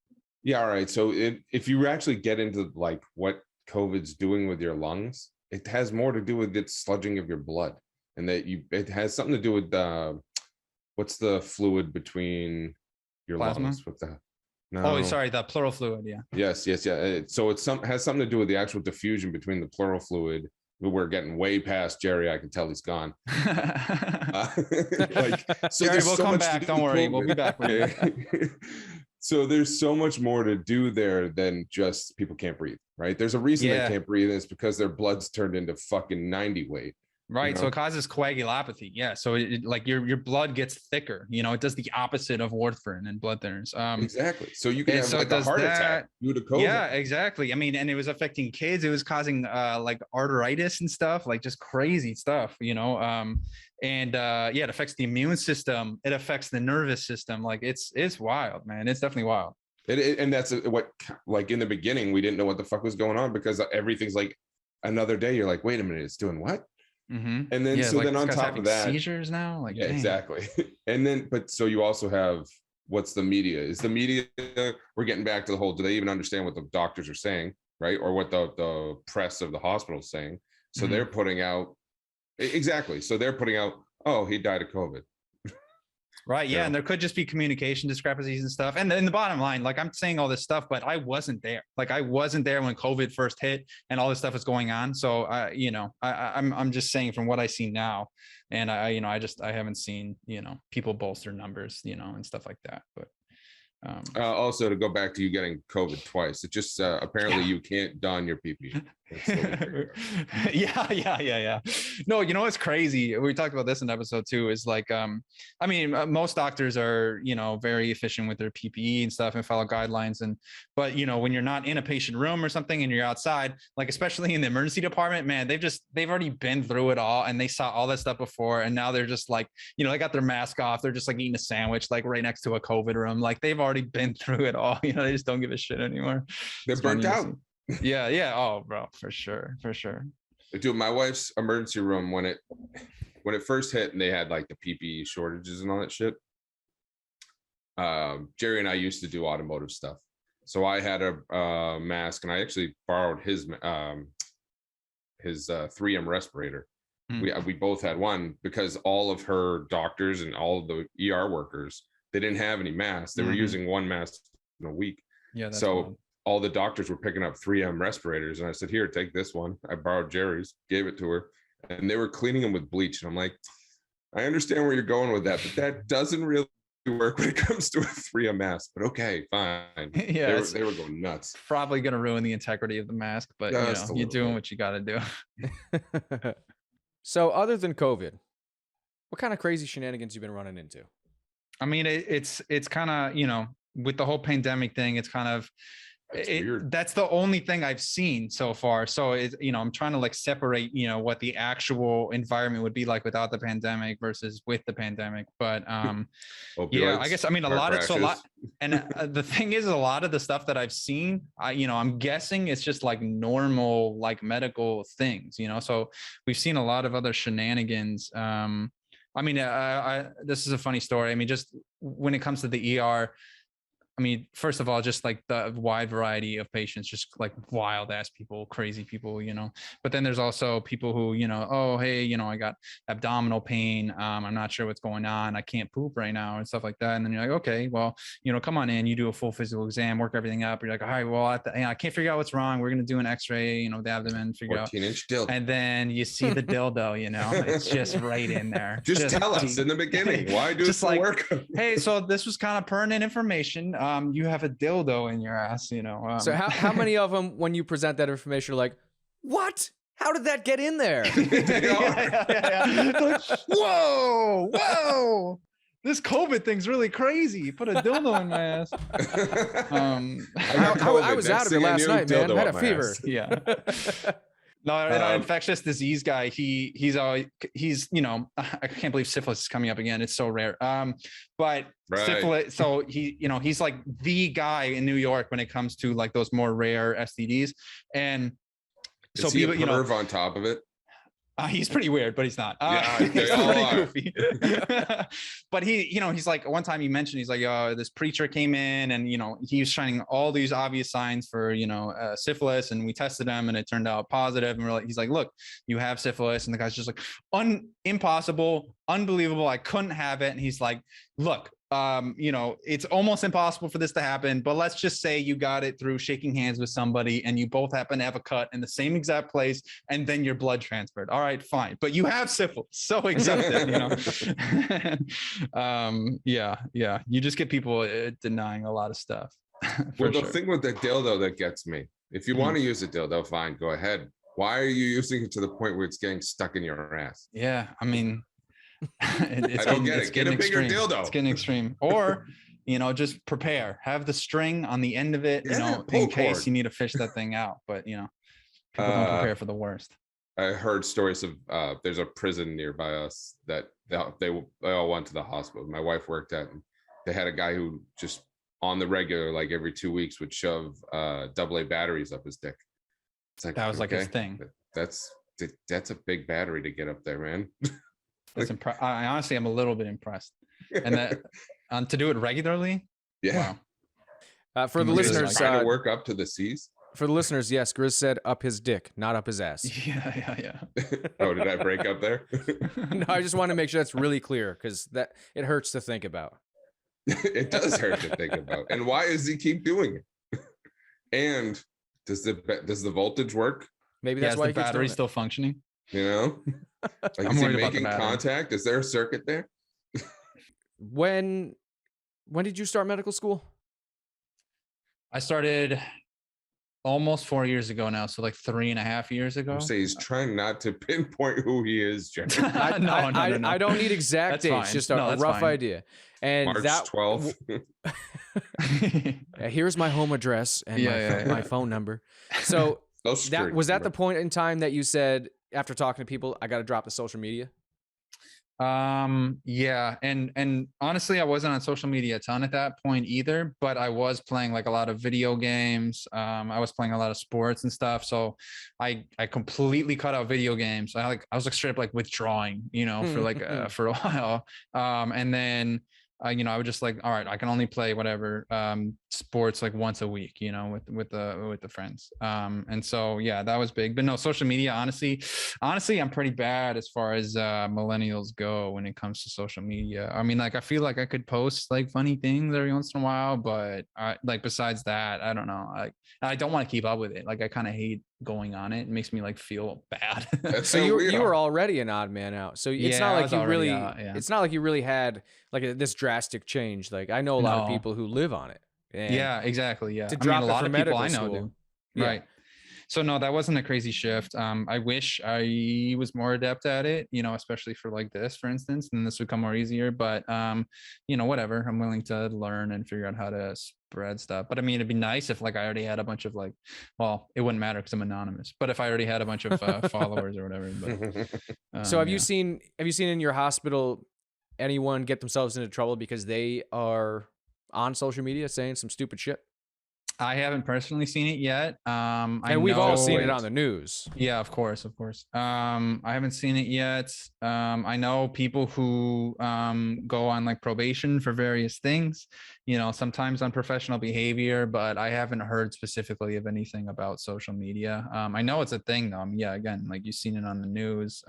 Yeah, all right. So if you actually get into like what COVID's doing with your lungs, it has more to do with its sludging of your blood, and that it has something to do with what's the fluid between your Plasma? lungs? What the no. Oh, sorry, the pleural fluid. Yeah. Yes. So has something to do with the actual diffusion between the pleural fluid. We're getting way past Jerry. I can tell he's gone. Jerry, we'll come back. Don't worry, we'll be back with you. So there's so much more to do there than just people can't breathe, right? There's a reason they can't breathe, and it's because their blood's turned into fucking 90 weight. Right. So it causes coagulopathy. Yeah. So like your blood gets thicker, it does the opposite of warfarin and blood thinners. Exactly. So you can have like a heart attack due to COVID. Yeah, exactly. I mean, and it was affecting kids. It was causing like arteritis and stuff, like just crazy stuff, it affects the immune system. It affects the nervous system. Like it's wild, man. It's definitely wild. And that's what, like in the beginning, we didn't know what the fuck was going on, because everything's like another day. You're like, wait a minute, it's doing what? Mm-hmm. And then then on top of that, seizures now, like exactly. And then so you also have what's the media? Is the media, we're getting back to the whole, do they even understand what the doctors are saying, right? Or what the press of the hospital is saying? So they're putting out oh, he died of COVID. Right. Yeah. And there could just be communication discrepancies and stuff. And then the bottom line, like I'm saying all this stuff, but I wasn't there. Like I wasn't there when COVID first hit and all this stuff is going on. So I'm just saying from what I see now, and I haven't seen, people bolster numbers, and stuff like that. But also to go back to you getting COVID twice, it just apparently you can't don your PPE. Yeah. No, what's crazy? We talked about this in episode 2 is like, most doctors are, very efficient with their PPE and stuff and follow guidelines. But when you're not in a patient room or something and you're outside, like, especially in the emergency department, man, they've already been through it all and they saw all that stuff before. And now they're just like, they got their mask off. They're just like eating a sandwich, like right next to a COVID room. Like they've already been through it all. They just don't give a shit anymore. They're burnt out. Yeah. Oh, bro, for sure. Dude, my wife's emergency room, when it first hit and they had like the PPE shortages and all that shit, Jerry and I used to do automotive stuff. So I had a mask, and I actually borrowed his 3M respirator. We both had one, because all of her doctors and all of the ER workers, they didn't have any masks. They were using one mask in a week. Yeah. So wild. All the doctors were picking up 3M respirators, and I said, here, take this one. I borrowed Jerry's, gave it to her, and they were cleaning them with bleach. And I'm like, I understand where you're going with that, but that doesn't really work when it comes to a 3M mask. But okay, fine. Yeah, they were going nuts. Probably going to ruin the integrity of the mask, but you're doing what you got to do. So other than COVID, what kind of crazy shenanigans you been running into? I mean, it's kind of, with the whole pandemic thing, it's kind of, It's weird. That's the only thing I've seen so far. So I'm trying to like separate, what the actual environment would be like without the pandemic versus with the pandemic. But yeah, I guess, I mean, a lot. And the thing is, a lot of the stuff that I've seen, I'm guessing it's just like normal, like medical things, so we've seen a lot of other shenanigans. I mean, this is a funny story. I mean, just when it comes to the ER, I mean, first of all, just like the wide variety of patients, just like wild ass people, crazy people, but then there's also people who, oh, hey, I got abdominal pain. I'm not sure what's going on. I can't poop right now and stuff like that. And then you're like, okay, well, come on in, you do a full physical exam, work everything up. You're like, all right, well, I can't figure out what's wrong. We're going to do an x-ray, the abdomen, figure out. 14-inch dildo. And then you see the dildo, it's just right in there. Just tell us in the beginning. Why do just it like, work? Hey, so this was kind of pertinent information. You have a dildo in your ass, So how many of them, when you present that information, are like, what? How did that get in there? Like, whoa. This COVID thing's really crazy. Put a dildo in my ass. I was out of it last night, man. I had a fever. Ass. Yeah. No, an infectious disease guy. He's I can't believe syphilis is coming up again. It's so rare. But right. Syphilis. So he's like the guy in New York when it comes to like those more rare STDs. And so people, a perv on top of it. He's pretty weird, but he's not. Yeah, he's pretty goofy. But he's like, one time he mentioned, he's like, this preacher came in and, he was shining all these obvious signs for, syphilis, and we tested him and it turned out positive. And he's like, look, you have syphilis. And the guy's just like, impossible, unbelievable. I couldn't have it. And he's like, look, it's almost impossible for this to happen, but let's just say you got it through shaking hands with somebody and you both happen to have a cut in the same exact place and then your blood transferred. All right, fine. But you have syphilis. So accepted, Yeah. You just get people denying a lot of stuff. Well, the thing with the dildo that gets me, if you want to use a dildo, fine, go ahead. Why are you using it to the point where it's getting stuck in your ass? Yeah, I mean, I don't get it. Get a bigger dildo. It's getting extreme. Or, just prepare. Have the string on the end of it, in case you need to fish that thing out. But, people don't prepare for the worst. I heard stories of there's a prison nearby us that they all went to the hospital. My wife worked at, and they had a guy who just on the regular, like every 2 weeks, would shove AA batteries up his dick. It's like, that was like his thing. That's a big battery to get up there, man. I honestly am a little bit impressed, and that to do it regularly. Yeah. Wow. For the listeners, trying to work up to the C's. For the listeners, yes, Grizz said up his dick, not up his ass. Yeah. Oh, did I break up there? No, I just want to make sure that's really clear because that it hurts to think about. It does hurt to think about. And why does he keep doing it? And does the voltage work? Maybe that's why the battery's still functioning. Like, is he making contact? Is there a circuit there? When did you start medical school? I started almost 4 years ago now, so like 3.5 years ago. So he's trying not to pinpoint who he is, Jerry. No. I don't need exact dates, just a rough idea. And March 12th. Here's my home address and my phone number. So was that the point in time that you said, after talking to people, I got to drop the social media? Yeah. And honestly, I wasn't on social media a ton at that point either, but I was playing like a lot of video games. I was playing a lot of sports and stuff. So I completely cut out video games. I was like straight up like withdrawing, for like, for a while. And then, I would just like, all right, I can only play whatever sports like once a week, with the friends. And so yeah, that was big. But no, social media, honestly, I'm pretty bad as far as millennials go when it comes to social media. I mean, like I feel like I could post like funny things every once in a while, but like besides that, I don't know. I don't want to keep up with it. Like I kind of hate going on it. It makes me like feel bad. So you were already an odd man out. So it's not like you really it's not like you really had like this drastic change. Like I know a lot of people who live on it. Yeah, exactly. Yeah. To drop a lot of people I know do. Right. So no, that wasn't a crazy shift. I wish I was more adept at it, especially for like this, for instance, and this would come more easier. But whatever. I'm willing to learn and figure out how to spread stuff. But I mean, it'd be nice if like I already had a bunch of like, well, it wouldn't matter because I'm anonymous. But if I already had a bunch of followers or whatever. But, so have you seen in your hospital anyone get themselves into trouble because they are on social media saying some stupid shit? I haven't personally seen it yet. And we've all seen it on the news. Yeah, of course. I haven't seen it yet. I know people who go on like probation for various things, sometimes on professional behavior, but I haven't heard specifically of anything about social media. I know it's a thing though. Yeah, again, like you've seen it on the news.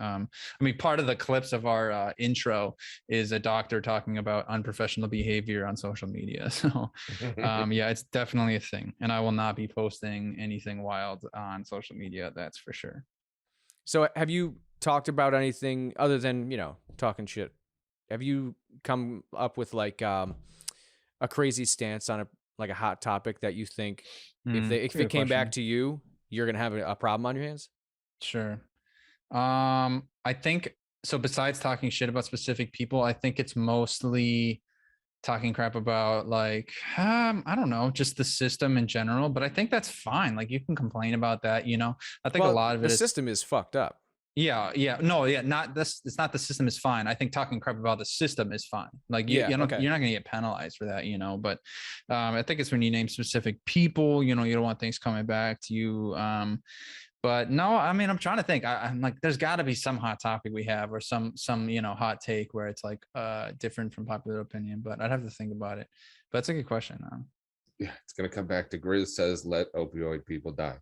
Part of the clips of our intro is a doctor talking about unprofessional behavior on social media. So yeah, it's definitely a thing. And I will not be posting anything wild on social media. That's for sure. So have you talked about anything other than, talking shit? Have you come up with like a crazy stance on a hot topic that you think if it came back to you, you're going to have a problem on your hands? Sure. I think so. Besides talking shit about specific people, I think it's mostly talking crap about like, I don't know, just the system in general, but I think that's fine. Like you can complain about that, I think a lot of it the system is fucked up. Yeah. Not this. It's not the system is fine. I think talking crap about the system is fine. Like you're not going to get penalized for that, but I think it's when you name specific people, you don't want things coming back to you. But no, I'm trying to think. I'm like, there's got to be some hot topic we have, or some hot take where it's like different from popular opinion. But I'd have to think about it. But it's a good question. Yeah, it's gonna come back to Grizz says, "Let opioid people die."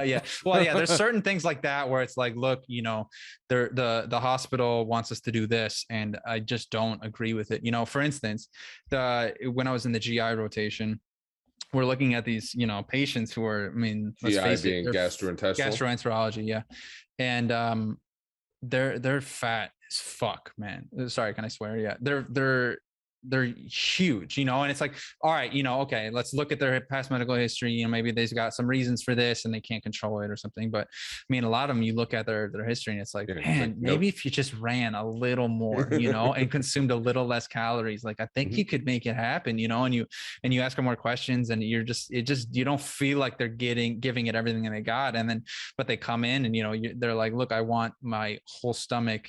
Yeah. Well, yeah. There's certain things like that where it's like, look, the hospital wants us to do this, and I just don't agree with it. For instance, when I was in the GI rotation, we're looking at these, patients who are, let's face being it, gastroenterology, yeah, and they're fat as fuck, man. Sorry, can I swear? Yeah, they're huge, and it's like, all right, okay, let's look at their past medical history. Maybe they've got some reasons for this and they can't control it or something. But a lot of them, you look at their history and it's like, man, maybe if you just ran a little more, and consumed a little less calories, like I think you could make it happen, and you ask them more questions, and you don't feel like they're giving it everything they got. And then, but they come in and, they're like, look, I want my whole stomach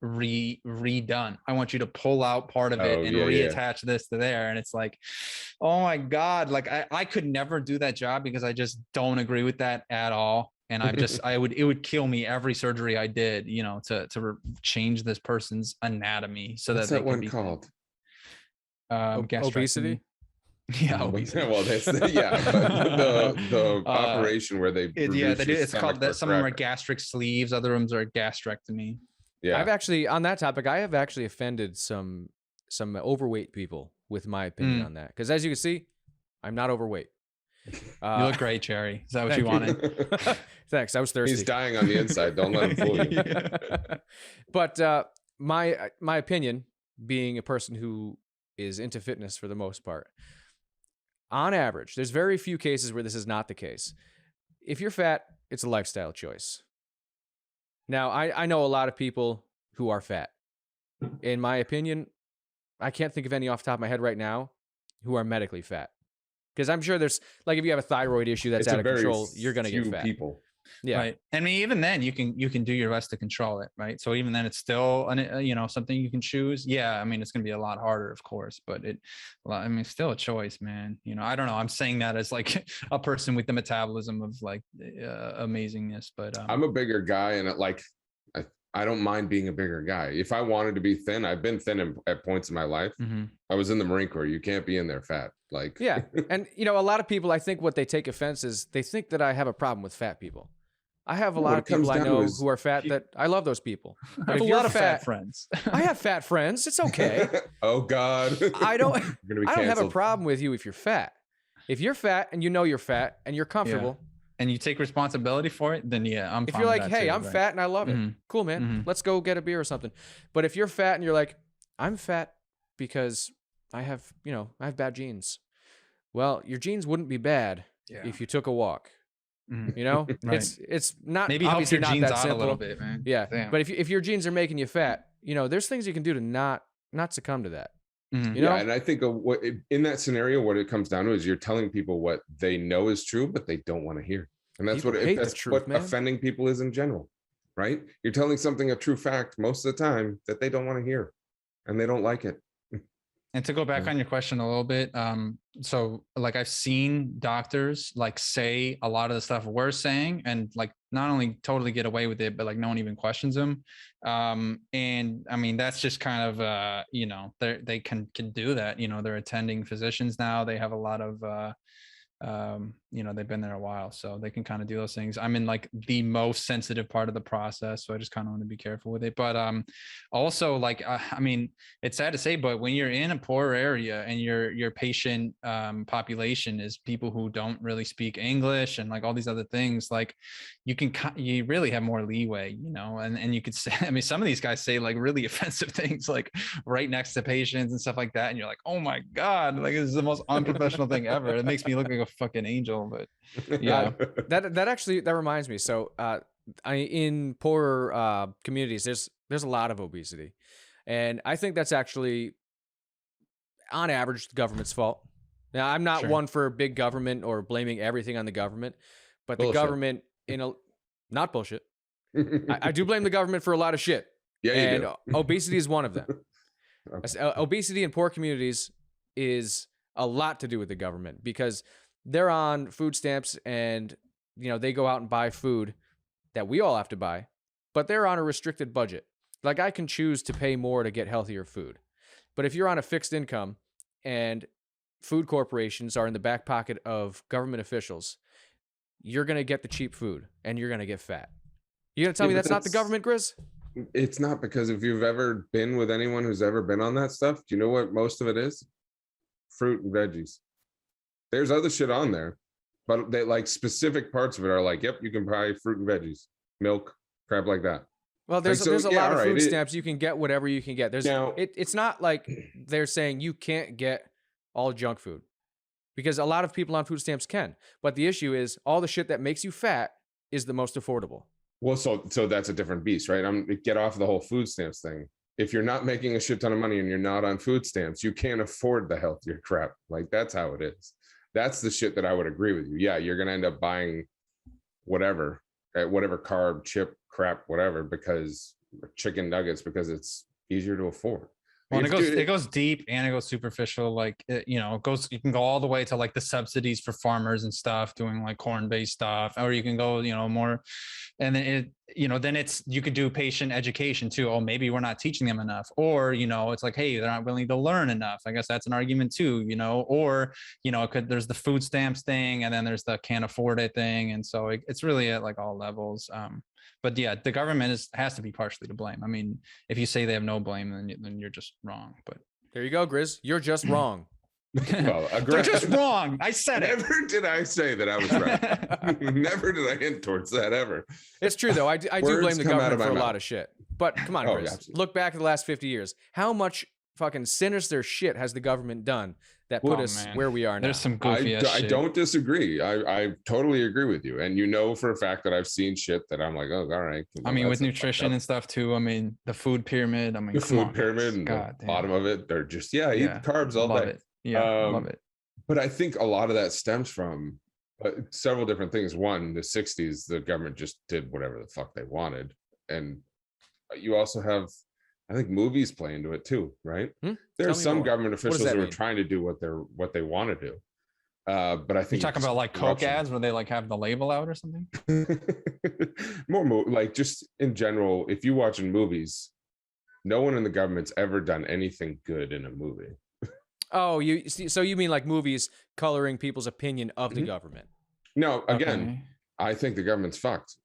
redone. I want you to pull out part of it and reattach this to there. And it's like, oh my God, like I could never do that job because I just don't agree with that at all. And it would kill me every surgery I did, to change this person's anatomy so What's that one called? Obesity. Yeah, well, that's the operation where they it's called that. Some of them are gastric sleeves, other ones are gastrectomy. Yeah, I've actually, on that topic, I have actually offended some overweight people with my opinion on that, because as you can see, I'm not overweight. You look great, Cherry. Is that what you wanted? Thanks. I was thirsty. He's dying on the inside. Don't let him fool you. But my opinion, being a person who is into fitness for the most part, on average, there's very few cases where this is not the case. If you're fat, it's a lifestyle choice. Now, I know a lot of people who are fat. In my opinion, I can't think of any off the top of my head right now who are medically fat. Because I'm sure there's, like, if you have a thyroid issue that's out of control, you're going to get fat. People. Yeah. Right. Even then you can do your best to control it. Right. So even then it's still, something you can choose. Yeah. It's going to be a lot harder, of course, but it's still a choice, man. I don't know. I'm saying that as like a person with the metabolism of like amazingness, but I'm a bigger guy, and I don't mind being a bigger guy. If I wanted to be thin, I've been thin at points in my life. Mm-hmm. I was in the Marine Corps. You can't be in there fat. Like, yeah. And, a lot of people, I think what they take offense is they think that I have a problem with fat people. I have a lot of people I know who are fat that I love those people. I have a lot of fat friends. I have fat friends. It's okay. Oh God. I don't have a problem with you if you're fat. If you're fat and you're fat and you're comfortable. And you take responsibility for it, then yeah, I'm fine. If you're like, hey, I'm fat and I love it. Cool, man. Let's go get a beer or something. But if you're fat and you're like, I'm fat because I have bad genes. Well, your genes wouldn't be bad if you took a walk. Mhm. You know, Right. it's not Maybe help obviously your not genes that out simple. a little bit, man. Yeah, Damn. but if your genes are making you fat, you know, there's things you can do to not succumb to that. Mhm. You know, Yeah, and I think in that scenario, what it comes down to is you're telling people what they know is true, but they don't want to hear, and that's People hate the that's truth, what man. offending people is in general, right? You're telling something a true fact most of the time that they don't want to hear, and they don't like it. And to go back Yeah. on your question a little bit, so like I've seen doctors like say a lot of the stuff we're saying, and like not only totally get away with it, but like no one even questions them. And I mean that's just kind of you know, they can do that. You know, they're attending physicians now. They have a lot of you know, they've been there a while, so they can kind of do those things. I'm in like the most sensitive part of the process, so I just kind of want to be careful with it. But also like I mean, it's sad to say, but when you're in a poor area and your patient population is people who don't really speak English and like all these other things, like you really have more leeway, you know. And you could say, I mean, some of these guys say like really offensive things like right next to patients and stuff like that, and you're like, oh my god, like this is the most unprofessional thing ever. It makes me look like a fucking angel. But yeah, that reminds me. So in poorer communities, there's a lot of obesity, and I think that's actually on average the government's fault. Now, I'm not Sure. one for big government or blaming everything on the government, but the Bullshit. government not bullshit. I do blame the government for a lot of shit. Yeah, you and do. obesity is one of them. Okay. Obesity in poor communities is a lot to do with the government because they're on food stamps and, you know, they go out and buy food that we all have to buy, but they're on a restricted budget. Like I can choose to pay more to get healthier food. But if you're on a fixed income and food corporations are in the back pocket of government officials, you're going to get the cheap food and you're going to get fat. You going to tell me but that's not the government, Grizz? It's not, because if you've ever been with anyone who's ever been on that stuff, do you know what most of it is? Fruit and veggies. There's other shit on there, but they like specific parts of it are like, yep, you can buy fruit and veggies, milk, crap like that. Well, there's Like, so, a yeah, lot of all food right, stamps. You can get whatever you can get. Now- It's not like they're saying you can't get all junk food, because a lot of people on food stamps can. But the issue is all the shit that makes you fat is the most affordable. Well, so that's a different beast, right? Get off the whole food stamps thing. If you're not making a shit ton of money and you're not on food stamps, you can't afford the healthier crap. Like that's how it is. That's the shit that I would agree with you. Yeah, you're gonna end up buying whatever carb, chip, crap, whatever, because chicken nuggets, because it's easier to afford. well, Like, it goes deep and it goes superficial. Like you know, you can go all the way to like the subsidies for farmers and stuff, doing like corn-based stuff, or you can go, you know, more, and then you could do patient education too. Oh, maybe we're not teaching them enough, or you know, it's like, hey, they're not willing to learn enough. I guess that's an argument too, you know, or you know, there's the food stamps thing, and then there's the can't afford it thing, and so it's really at like all levels. But yeah, the government has to be partially to blame. I mean, if you say they have no blame, then you're just wrong. But there you go, Grizz. You're just wrong. well, they're just wrong. I said it. Never did I say that I was right. Never did I hint towards that ever. It's true though. I do Words blame the come out of government for a my lot mouth. of shit. But come on, Oh, Grizz. absolutely. Look back at the last 50 years. How much fucking sinister shit has the government done that put Oh, us man. where we are now? There's some goofy ass I shit. don't disagree. I totally agree with you. And you know for a fact that I've seen shit that I'm like, oh, all right. I mean, with that's nutrition and stuff too. I mean, the food pyramid. I mean, the come food on, pyramid and God the damn. bottom of it, they're just eat Yeah. carbs all Love day. it. Yeah, love it. But I think a lot of that stems from several different things. One, the 60s, the government just did whatever the fuck they wanted. And you also have, I think, movies play into it too, right? Tell There's me some more. government does officials that who are mean? trying to do what they want to do. But I You think talking about like Coke ads where they like have the label out or something? more like just in general, if you watch in movies, no one in the government's ever done anything good in a movie. Oh, so you mean like movies coloring people's opinion of the government? No, again, Okay. I think the government's fucked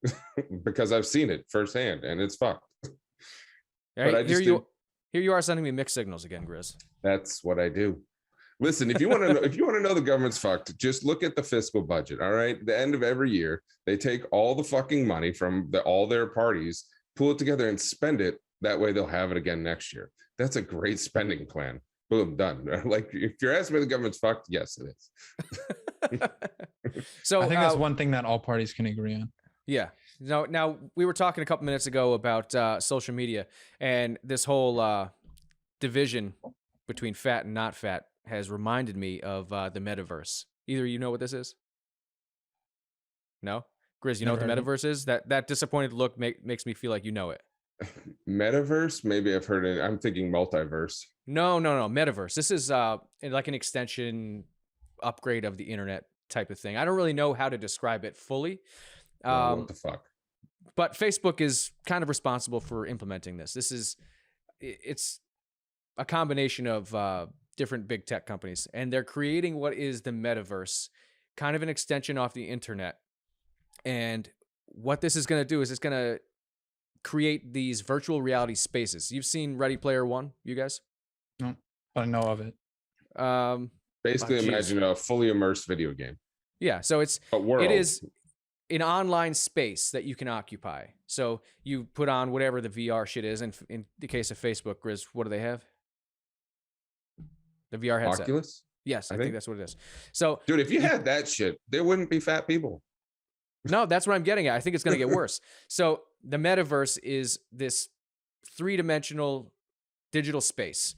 because I've seen it firsthand and it's fucked. Right? I just Here you are sending me mixed signals again, Grizz. That's what I do. Listen, if you want to know the government's fucked, just look at the fiscal budget. All right, at the end of every year, they take all the fucking money from all their parties, pull it together, and spend it. That way, they'll have it again next year. That's a great spending plan. Boom, done. Like if you're asking me, the government's fucked. Yes, it is. So I think that's one thing that all parties can agree on. Yeah. Now we were talking a couple minutes ago about social media, and this whole division between fat and not fat has reminded me of the metaverse. Either you know what this is? No? Grizz, you know what the metaverse is? That disappointed look makes me feel like you know it. Metaverse? Maybe I've heard it. I'm thinking multiverse. No. Metaverse. This is like an extension upgrade of the internet type of thing. I don't really know how to describe it fully. What the fuck? But Facebook is kind of responsible for implementing this. It's a combination of different big tech companies, and they're creating what is the metaverse, kind of an extension off the internet. And what this is going to do is it's going to create these virtual reality spaces. You've seen Ready Player One, you guys? No, but I know of it. Basically, imagine a fully immersed video game. Yeah, so it is an online space that you can occupy. So you put on whatever the VR shit is. And in the case of Facebook, Grizz, what do they have? The VR headset. Oculus? Yes, I think that's what it is. So, dude, if you had that shit, there wouldn't be fat people. No, that's what I'm getting at. I think it's going to get worse. So the metaverse is this 3-dimensional digital space,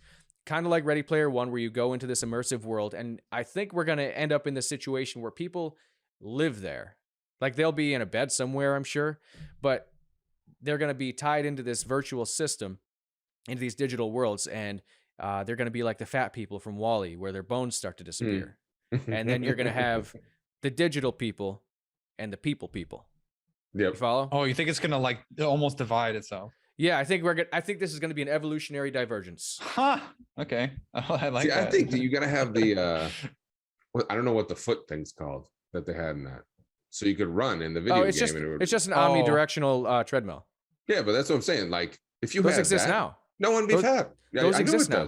kind of like Ready Player One, where you go into this immersive world. And I think we're going to end up in the situation where people live there. Like they'll be in a bed somewhere, I'm sure, but they're going to be tied into this virtual system, into these digital worlds. And they're going to be like the fat people from WALL-E, where their bones start to disappear. And then you're going to have the digital people and the people. Yep. You follow? Oh, you think it's gonna like almost divide itself? Yeah, I think this is gonna be an evolutionary divergence. Huh. Okay. I like that. I think that you gotta have the I don't know what the foot thing's called that they had in that. So you could run in the video game. It's just an omnidirectional treadmill. Yeah, but that's what I'm saying. Like if you those exist now. No one be fat. Yeah, those exist now.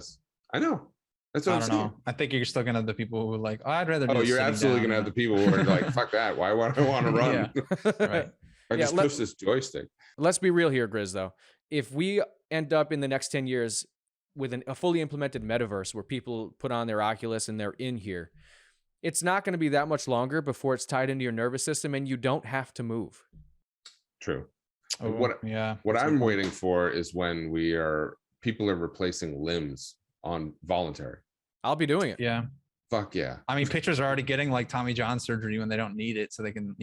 I know. That's what I'm saying. I think you're still gonna have the people who are like, I'd rather. Oh, you're absolutely gonna have the people who are like, fuck that. Why would I want to run? Right. I just push this joystick. Let's be real here, Grizz, though. If we end up in the next 10 years with a fully implemented metaverse where people put on their Oculus and they're in here, it's not going to be that much longer before it's tied into your nervous system and you don't have to move. True. Oh, what I'm waiting for is when people are replacing limbs on voluntary. I'll be doing it. Yeah. Fuck yeah. I mean, pitchers are already getting like Tommy John surgery when they don't need it. So they can,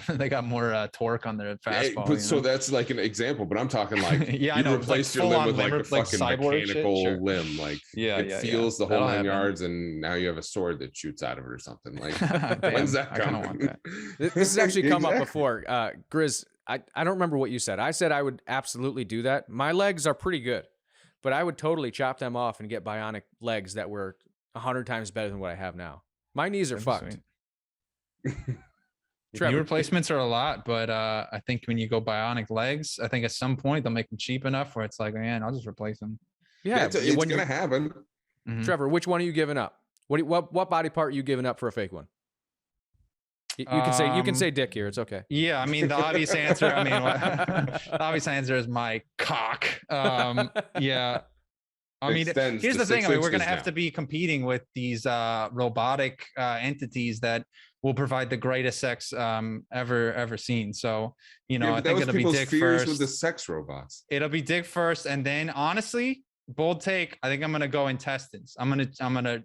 they got more torque on their fastball. So that's like an example, but I'm talking like, I know, replace your limb with like a fucking mechanical limb. Like it feels the whole 9 yards and now you have a sword that shoots out of it or something. Like, when's that coming? I kind of want that. This has actually come up before. Grizz, I don't remember what you said. I said I would absolutely do that. My legs are pretty good, but I would totally chop them off and get bionic legs that were 100 times better than what I have now. My knees are fucked. Knee replacements are a lot, but I think when you go bionic legs, I think at some point they'll make them cheap enough where it's like, man, I'll just replace them. Yeah, it's gonna happen. Mm-hmm. Trevor, which one are you giving up? What body part are you giving up for a fake one? You can say dick here. It's okay. Yeah, I mean the obvious answer. The obvious answer is my cock. Yeah. I mean, here's the thing. I mean, we're going to have to be competing with these robotic entities that will provide the greatest sex ever seen. So, I think it'll be dick first. With the sex robots, it'll be dick first, and then honestly, bold take. I think I'm going to go intestines. I'm going to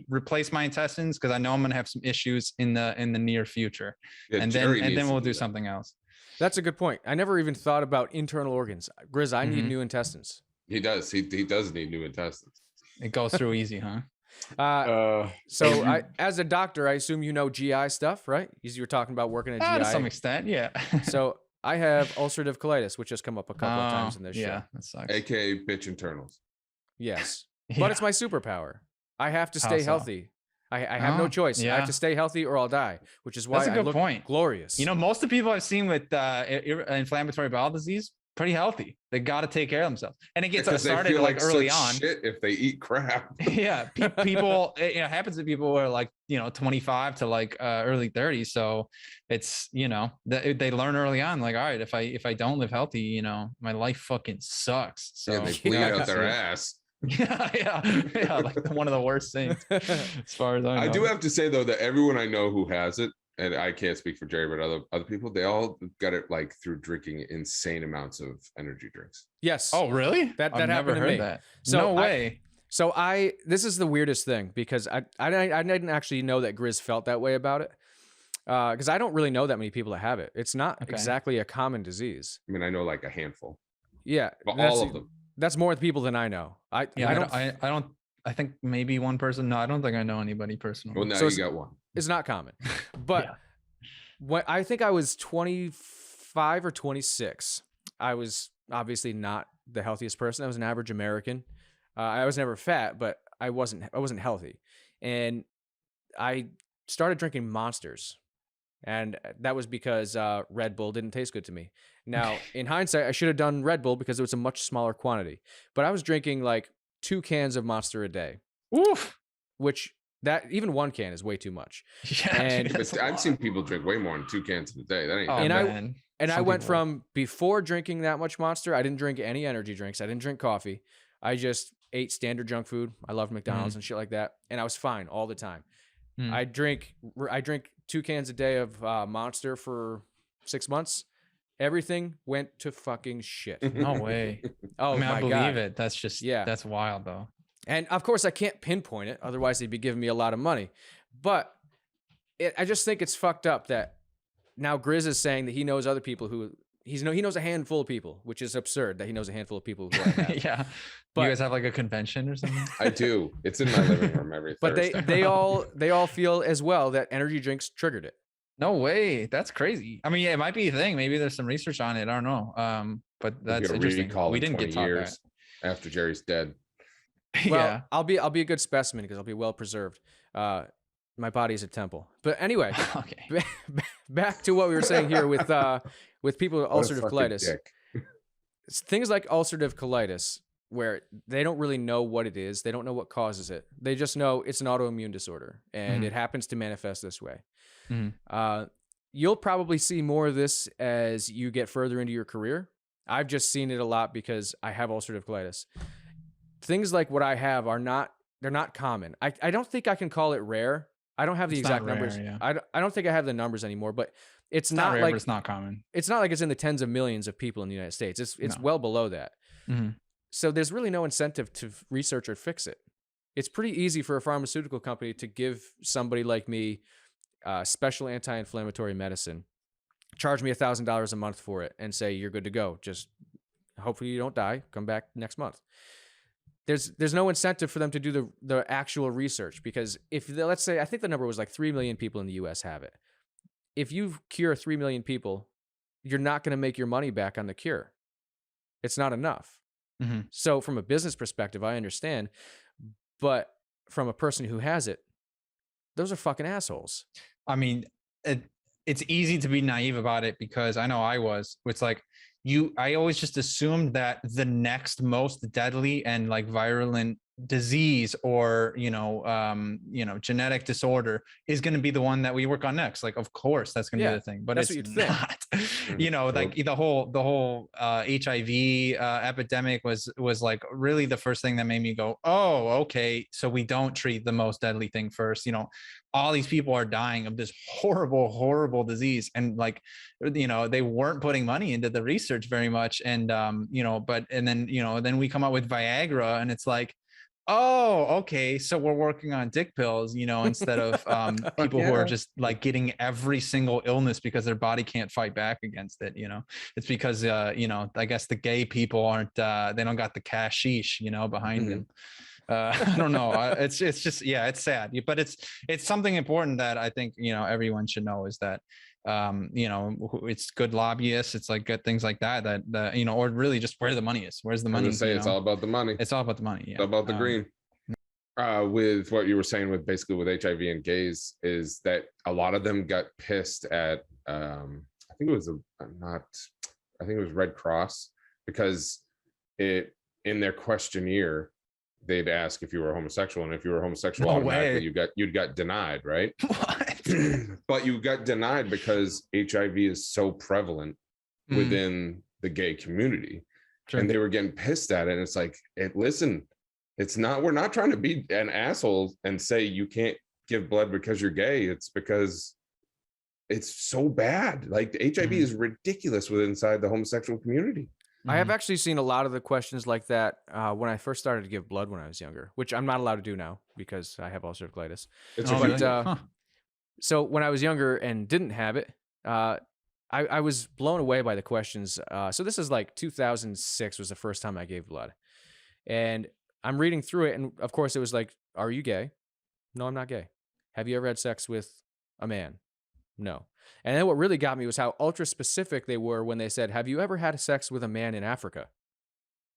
replace my intestines because I know I'm going to have some issues in the near future, and then we'll do something else. That's a good point. I never even thought about internal organs. Grizz, I need new intestines. He does. He does need new intestines. It goes through easy, huh? So as a doctor, I assume you know GI stuff, right? You were talking about working at GI. To some extent, yeah. So I have ulcerative colitis, which has come up a couple of times in this show. Yeah, that sucks. AKA bitch internals. Yes. But it's my superpower. I have to stay healthy. I have no choice. I have to stay healthy or I'll die, which is why I look glorious. Most of the people I've seen with inflammatory bowel disease, pretty healthy. They got to take care of themselves, and it gets started like early on. Shit if they eat crap. Yeah, people. It happens to people who are like 25 to like early 30s. So it's they learn early on. Like, all right, if I don't live healthy, my life fucking sucks. So they bleed out their ass. Yeah, like one of the worst things. As far as I know. I do have to say though that everyone I know who has it and I can't speak for Jerry, but other people, they all got it like through drinking insane amounts of energy drinks. Yes. Oh, really? That I've never happened to heard me. that. So No way. This is the weirdest thing because I didn't actually know that Grizz felt that way about it. Because I don't really know that many people that have it. It's not exactly a common disease. I mean, I know like a handful. Yeah, but all of them. That's more people than I know. I don't. I think maybe one person. No, I don't think I know anybody personally. Well, now you got one. It's not common, but when I think I was 25 or 26, I was obviously not the healthiest person. I was an average American. I was never fat, but I wasn't healthy, and I started drinking Monsters. And that was because Red Bull didn't taste good to me. Now, in hindsight, I should have done Red Bull because it was a much smaller quantity. But I was drinking like 2 cans of Monster a day. Oof. Which that even 1 can is way too much. Yeah, and but I've seen people drink way more than 2 cans in a day. That ain't. I went from before drinking that much Monster. I didn't drink any energy drinks. I didn't drink coffee. I just ate standard junk food. I loved McDonald's and shit like that, and I was fine all the time. I drink 2 cans a day of Monster for 6 months. Everything went to fucking shit. No way. Oh, I mean, I believe it. That's just, that's wild though. And of course I can't pinpoint it. Otherwise they'd be giving me a lot of money. But I just think it's fucked up that now Grizz is saying that he knows other people who he knows a handful of people, which is absurd that he knows a handful of people who have. Yeah. But you guys have like a convention or something? I do. It's in my living room every Thursday. But they all feel as well that energy drinks triggered it. No way. That's crazy. I mean, yeah, it might be a thing. Maybe there's some research on it. I don't know. But that's interesting. We didn't get taught that after Jerry's dead. Well, yeah. I'll be a good specimen because I'll be well preserved. My body is a temple. But anyway, okay. Back to what we were saying here with people with ulcerative colitis. Things like ulcerative colitis, where they don't really know what it is. They don't know what causes it. They just know it's an autoimmune disorder and it happens to manifest this way. You'll probably see more of this as you get further into your career. I've just seen it a lot because I have ulcerative colitis. Things like what I have they're not common. I don't think I can call it rare. I don't have the exact numbers. Yeah. I don't think I have the numbers anymore, but it's not rare, like but it's not common. It's not like it's in the tens of millions of people in the United States. It's well below that. So there's really no incentive to research or fix it. It's pretty easy for a pharmaceutical company to give somebody like me special anti-inflammatory medicine, charge me $1,000 a month for it, and say you're good to go. Just hopefully you don't die. Come back next month. There's no incentive for them to do the actual research because let's say I think the number was like 3 million people in the U.S. have it. If you cure 3 million people, you're not going to make your money back on the cure. It's not enough. So from a business perspective, I understand, but from a person who has it, those are fucking assholes. I mean, it's easy to be naive about it because I know I was. It's like I always just assumed that the next most deadly and like virulent disease or genetic disorder is going to be the one that we work on next. Like, of course, that's going to be the thing, but that's it's what you'd not. Like the whole HIV epidemic was like really the first thing that made me go, oh, okay, so we don't treat the most deadly thing first. All these people are dying of this horrible disease, and like they weren't putting money into the research very much, and then we come out with Viagra, and it's like, oh, okay, so we're working on dick pills, instead of people who are just like getting every single illness because their body can't fight back against it. It's because I guess the gay people aren't they don't got the cashish behind them. I don't know. It's just, it's sad, but it's something important that I think everyone should know is that it's good lobbyists. It's like good things like that or really just where the money is. Where's the money? It's all about the money. It's all about the money. Yeah. It's all about the green. With what you were saying with basically with HIV and gays is that a lot of them got pissed at I think it was Red Cross because in their questionnaire they'd ask if you were homosexual, and if you were homosexual, automatically you'd got denied, right? What? But you got denied because HIV is so prevalent within the gay community. True. And they were getting pissed at it. And it's like, listen, we're not trying to be an asshole and say you can't give blood because you're gay. It's because it's so bad. Like the HIV is ridiculous inside the homosexual community. I have actually seen a lot of the questions like that when I first started to give blood when I was younger, which I'm not allowed to do now because I have ulcerative colitis. So when I was younger and didn't have it, I was blown away by the questions. So this is like 2006 was the first time I gave blood. And I'm reading through it. And of course it was like, are you gay? No, I'm not gay. Have you ever had sex with a man? No. And then what really got me was how ultra specific they were when they said, have you ever had sex with a man in Africa?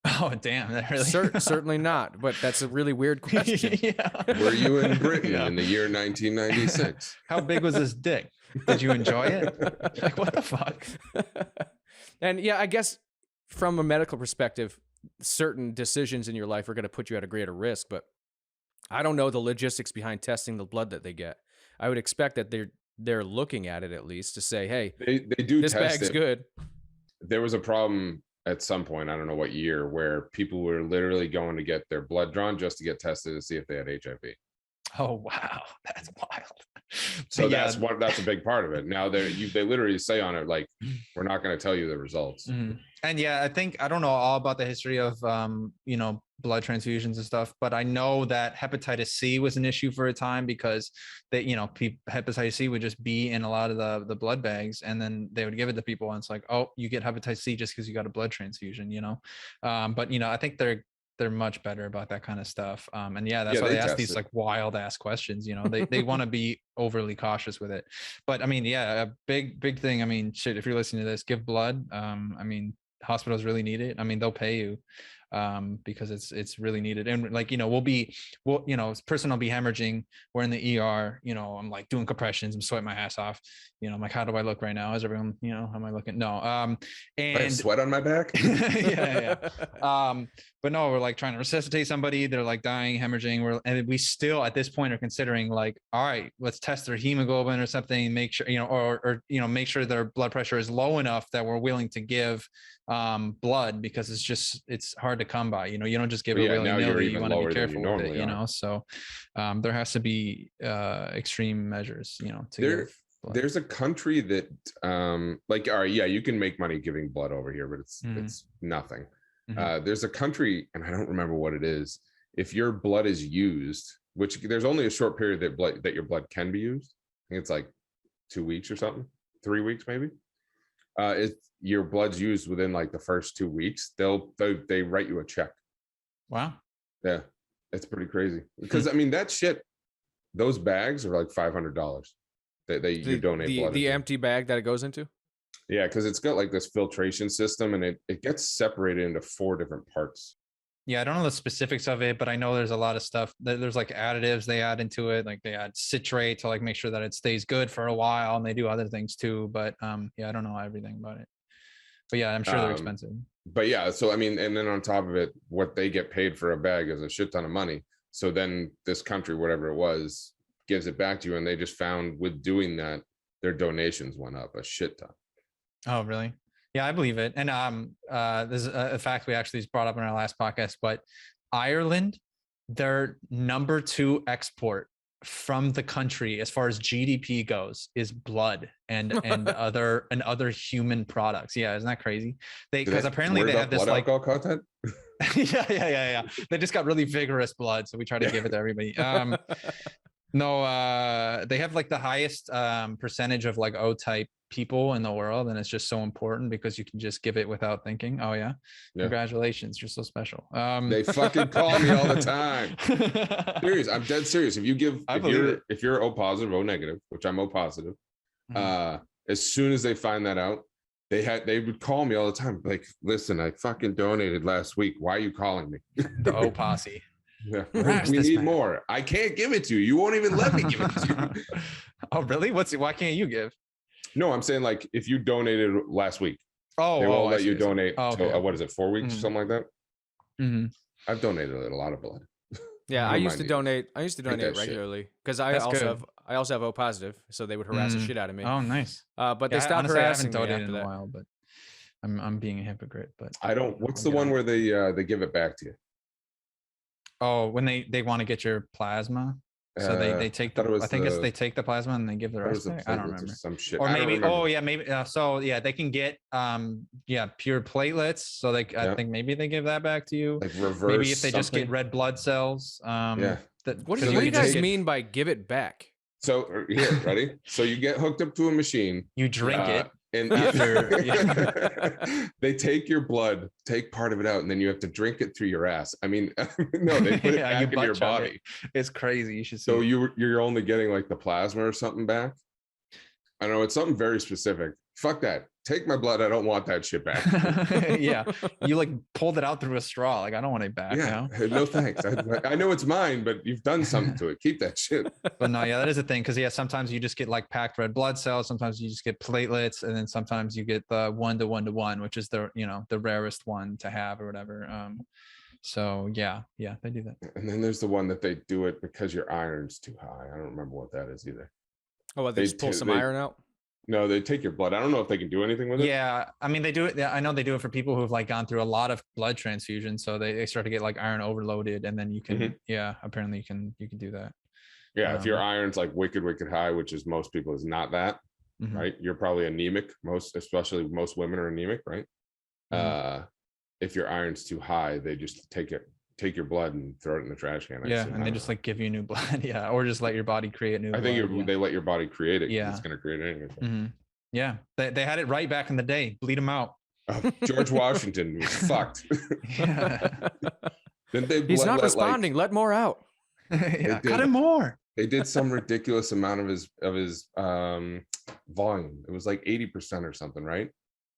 Oh, damn. That really... Certainly not. But that's a really weird question. Were you in Britain in the year 1996? How big was this dick? Did you enjoy it? Like, what the fuck? And yeah, I guess from a medical perspective, certain decisions in your life are going to put you at a greater risk. But I don't know the logistics behind testing the blood that they get. I would expect that they're looking at it at least to say, hey, they do this test bag's it. good. There was a problem at some point, I don't know what year, where people were literally going to get their blood drawn just to get tested to see if they had HIV. Oh, wow. That's wild. So that's a big part of it. Now they literally say on it, like, we're not going to tell you the results. And yeah, I don't know all about the history of, blood transfusions and stuff, but I know that hepatitis C was an issue for a time because hepatitis C would just be in a lot of the blood bags, and then they would give it to people, and it's like, oh, you get hepatitis C just because you got a blood transfusion, but I think they're much better about that kind of stuff. And yeah, that's why they ask these like wild ass questions, they want to be overly cautious with it. But I mean, yeah, a big thing. I mean, shit, if you're listening to this, give blood. I mean, hospitals really need it. I mean, they'll pay you because it's really needed. And like, this person will be hemorrhaging. We're in the ER, I'm like doing compressions. I'm sweating my ass off. I'm like, how do I look right now? Is everyone, how am I looking? No. And I have sweat on my back. yeah. But no, we're like trying to resuscitate somebody. They're like dying, hemorrhaging. And we still at this point are considering like, all right, let's test their hemoglobin or something, make sure, or make sure their blood pressure is low enough that we're willing to give blood, because it's hard to come by. You don't just give it willy-nilly. You want to be careful with it, so there has to be extreme measures, there's a country that all right, yeah, you can make money giving blood over here, but it's nothing. There's a country, and I don't remember what it is. If your blood is used, which there's only a short period that your blood can be used. I think it's like 2 weeks or something, 3 weeks maybe. If your blood's used within like the first 2 weeks, they write you a check. Wow. Yeah, it's pretty crazy. Because I mean, that shit, those bags are like $500. You donate blood. The empty bag that it goes into. Yeah, because it's got like this filtration system, and it gets separated into 4 different parts. Yeah, I don't know the specifics of it, but I know there's a lot of stuff. There's like additives they add into it, like they add citrate to like make sure that it stays good for a while, and they do other things too. But yeah, I don't know everything about it. But yeah, I'm sure they're expensive. But yeah, so I mean, and then on top of it, what they get paid for a bag is a shit ton of money. So then this country, whatever it was, gives it back to you, and they just found with doing that, their donations went up a shit ton. Oh, really? Yeah, I believe it. And there's a fact we actually brought up in our last podcast, but Ireland, their number 2 export from the country as far as GDP goes is blood and other human products. Yeah, isn't that crazy? Because apparently they have this like alcohol content. yeah. They just got really vigorous blood, so we try to give it to everybody. No, they have like the highest percentage of like O-type people in the world, and it's just so important because you can just give it without thinking. Oh yeah. Congratulations, you're so special. They fucking call me all the time. Serious, I'm dead serious. If you're O positive, O negative, which I'm O positive, as soon as they find that out, they would call me all the time, like, listen, I fucking donated last week, why are you calling me? The O posse. Yeah, we need more. I can't give it to you. You won't even let me give it to you. Oh, really? Why can't you give? No, I'm saying like if you donated last week, they won't let you donate. What is it, 4 weeks, something like that? I've donated a lot of blood. Yeah, I used to donate regularly because I also have O positive, so they would harass the shit out of me. Oh, nice. But they stopped harassing me after in that. A while, but I'm being a hypocrite. But I don't. What's the one where they give it back to you? Oh, when they want to get your plasma. So they take the, I think they take the plasma and they give the rest back. I don't remember. Some shit. Or maybe, oh yeah, maybe. So yeah, they can get pure platelets. So I think maybe they give that back to you. Like reverse. Maybe if they just get red blood cells. What do you guys mean by give it back? So here, ready? So you get hooked up to a machine. You drink it. And after they take your blood, take part of it out, and then you have to drink it through your ass. I mean, no, they put it back in your body. It's crazy. You should see. So you're only getting like the plasma or something back. I don't know. It's something very specific. Fuck that. Take my blood. I don't want that shit back. Yeah. You like pulled it out through a straw. Like, I don't want it back. Yeah. No, thanks. I know it's mine, but you've done something to it. Keep that shit. But no, yeah, that is a thing. Cause yeah, sometimes you just get like packed red blood cells. Sometimes you just get platelets. And then sometimes you get the 1:1:1, which is the rarest one to have or whatever. So yeah, they do that. And then there's the one that they do it because your iron's too high. I don't remember what that is either. Oh, well, they just pull some iron out? No, they take your blood. I don't know if they can do anything with it. Yeah, I mean, they do it. I know they do it for people who've like gone through a lot of blood transfusions, so they start to get like iron overloaded, and then you can, apparently you can do that. Yeah, if your iron's like wicked high, which is most people is not that, right? You're probably anemic. Especially most women are anemic, right? If your iron's too high, they just take your blood and throw it in the trash can. And they just like give you new blood. Yeah. Or just let your body create new blood. I think they let your body create it. Yeah. It's going to create it anyway. Yeah. They had it right back in the day. Bleed them out. George Washington was fucked. He's not responding. Let more out. Cut him more. They did some ridiculous amount of his volume. It was like 80% or something, right?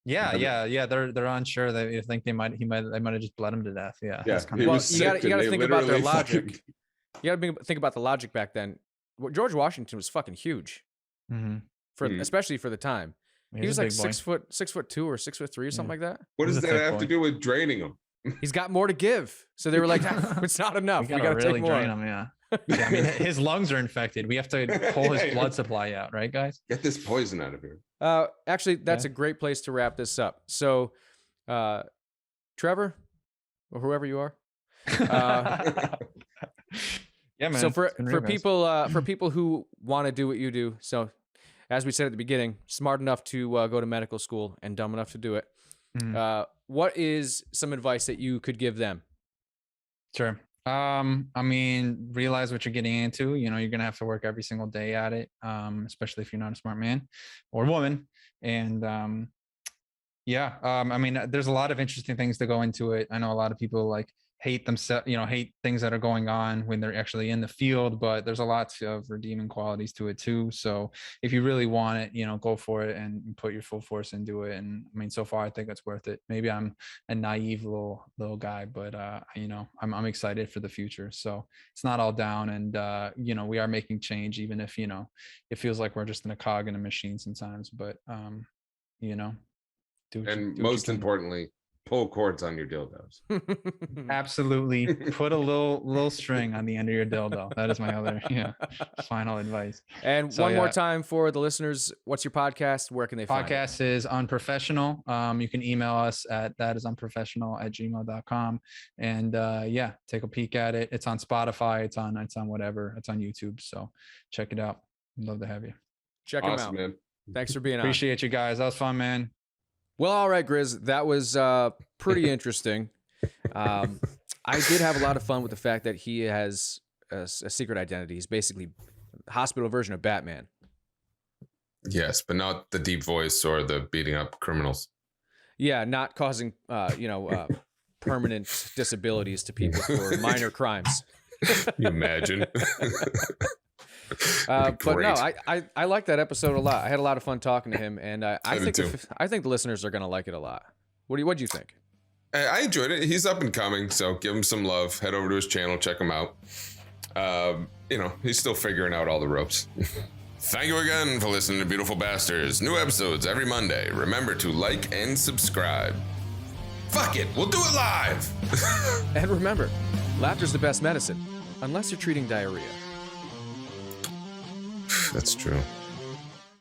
Yeah. They're unsure. They think they might have just bled him to death. Yeah. You got to think about their logic. You got to think about the logic back then. George Washington was fucking huge, especially for the time. He was like 6'2" or 6'3" or something like that. What does that have to do with draining him? He's got more to give, so they were like, "It's not enough. We got to really take more." Drain him, yeah. I mean, his lungs are infected. We have to pull his blood supply out, right, guys? Get this poison out of here. Actually, that's a great place to wrap this up. So, Trevor, or whoever you are, yeah, man. So for people who want to do what you do, so as we said at the beginning, smart enough to go to medical school and dumb enough to do it. What is some advice that you could give them? Sure. I mean, realize what you're getting into. You're going to have to work every single day at it, especially if you're not a smart man or woman. And I mean, there's a lot of interesting things that go into it. I know a lot of people like hate themselves, hate things that are going on when they're actually in the field, but there's a lot of redeeming qualities to it too. So if you really want it, go for it and put your full force into it. And I mean, so far I think it's worth it. Maybe I'm a naive little guy, but I'm excited for the future. So it's not all down, and we are making change, even if it feels like we're just in a cog in a machine sometimes. But most importantly, pull cords on your dildos. Absolutely. Put a little string on the end of your dildo. That is my other final advice. And one more time for the listeners, what's your podcast? Where can they find it? Podcast is Unprofessional. You can email us at thatisunprofessional@gmail.com. And take a peek at it. It's on Spotify. It's on whatever. It's on YouTube. So check it out. I'd love to have you. Check them out. Man. Thanks for being on. Appreciate you guys. That was fun, man. Well, all right, Grizz, that was pretty interesting. I did have a lot of fun with the fact that he has a secret identity. He's basically a hospital version of Batman. Yes, but not the deep voice or the beating up criminals. Yeah, not causing permanent disabilities to people for minor crimes. You imagine? But no, I like that episode a lot. I had a lot of fun talking to him, and I think the listeners are going to like it a lot. What do you think? I enjoyed it. He's up and coming, so give him some love. Head over to his channel, check him out. He's still figuring out all the ropes. Thank you again for listening to Beautiful Bastards. New episodes every Monday. Remember to like and subscribe. Fuck it, we'll do it live. And remember, laughter's the best medicine, unless you're treating diarrhea. That's true.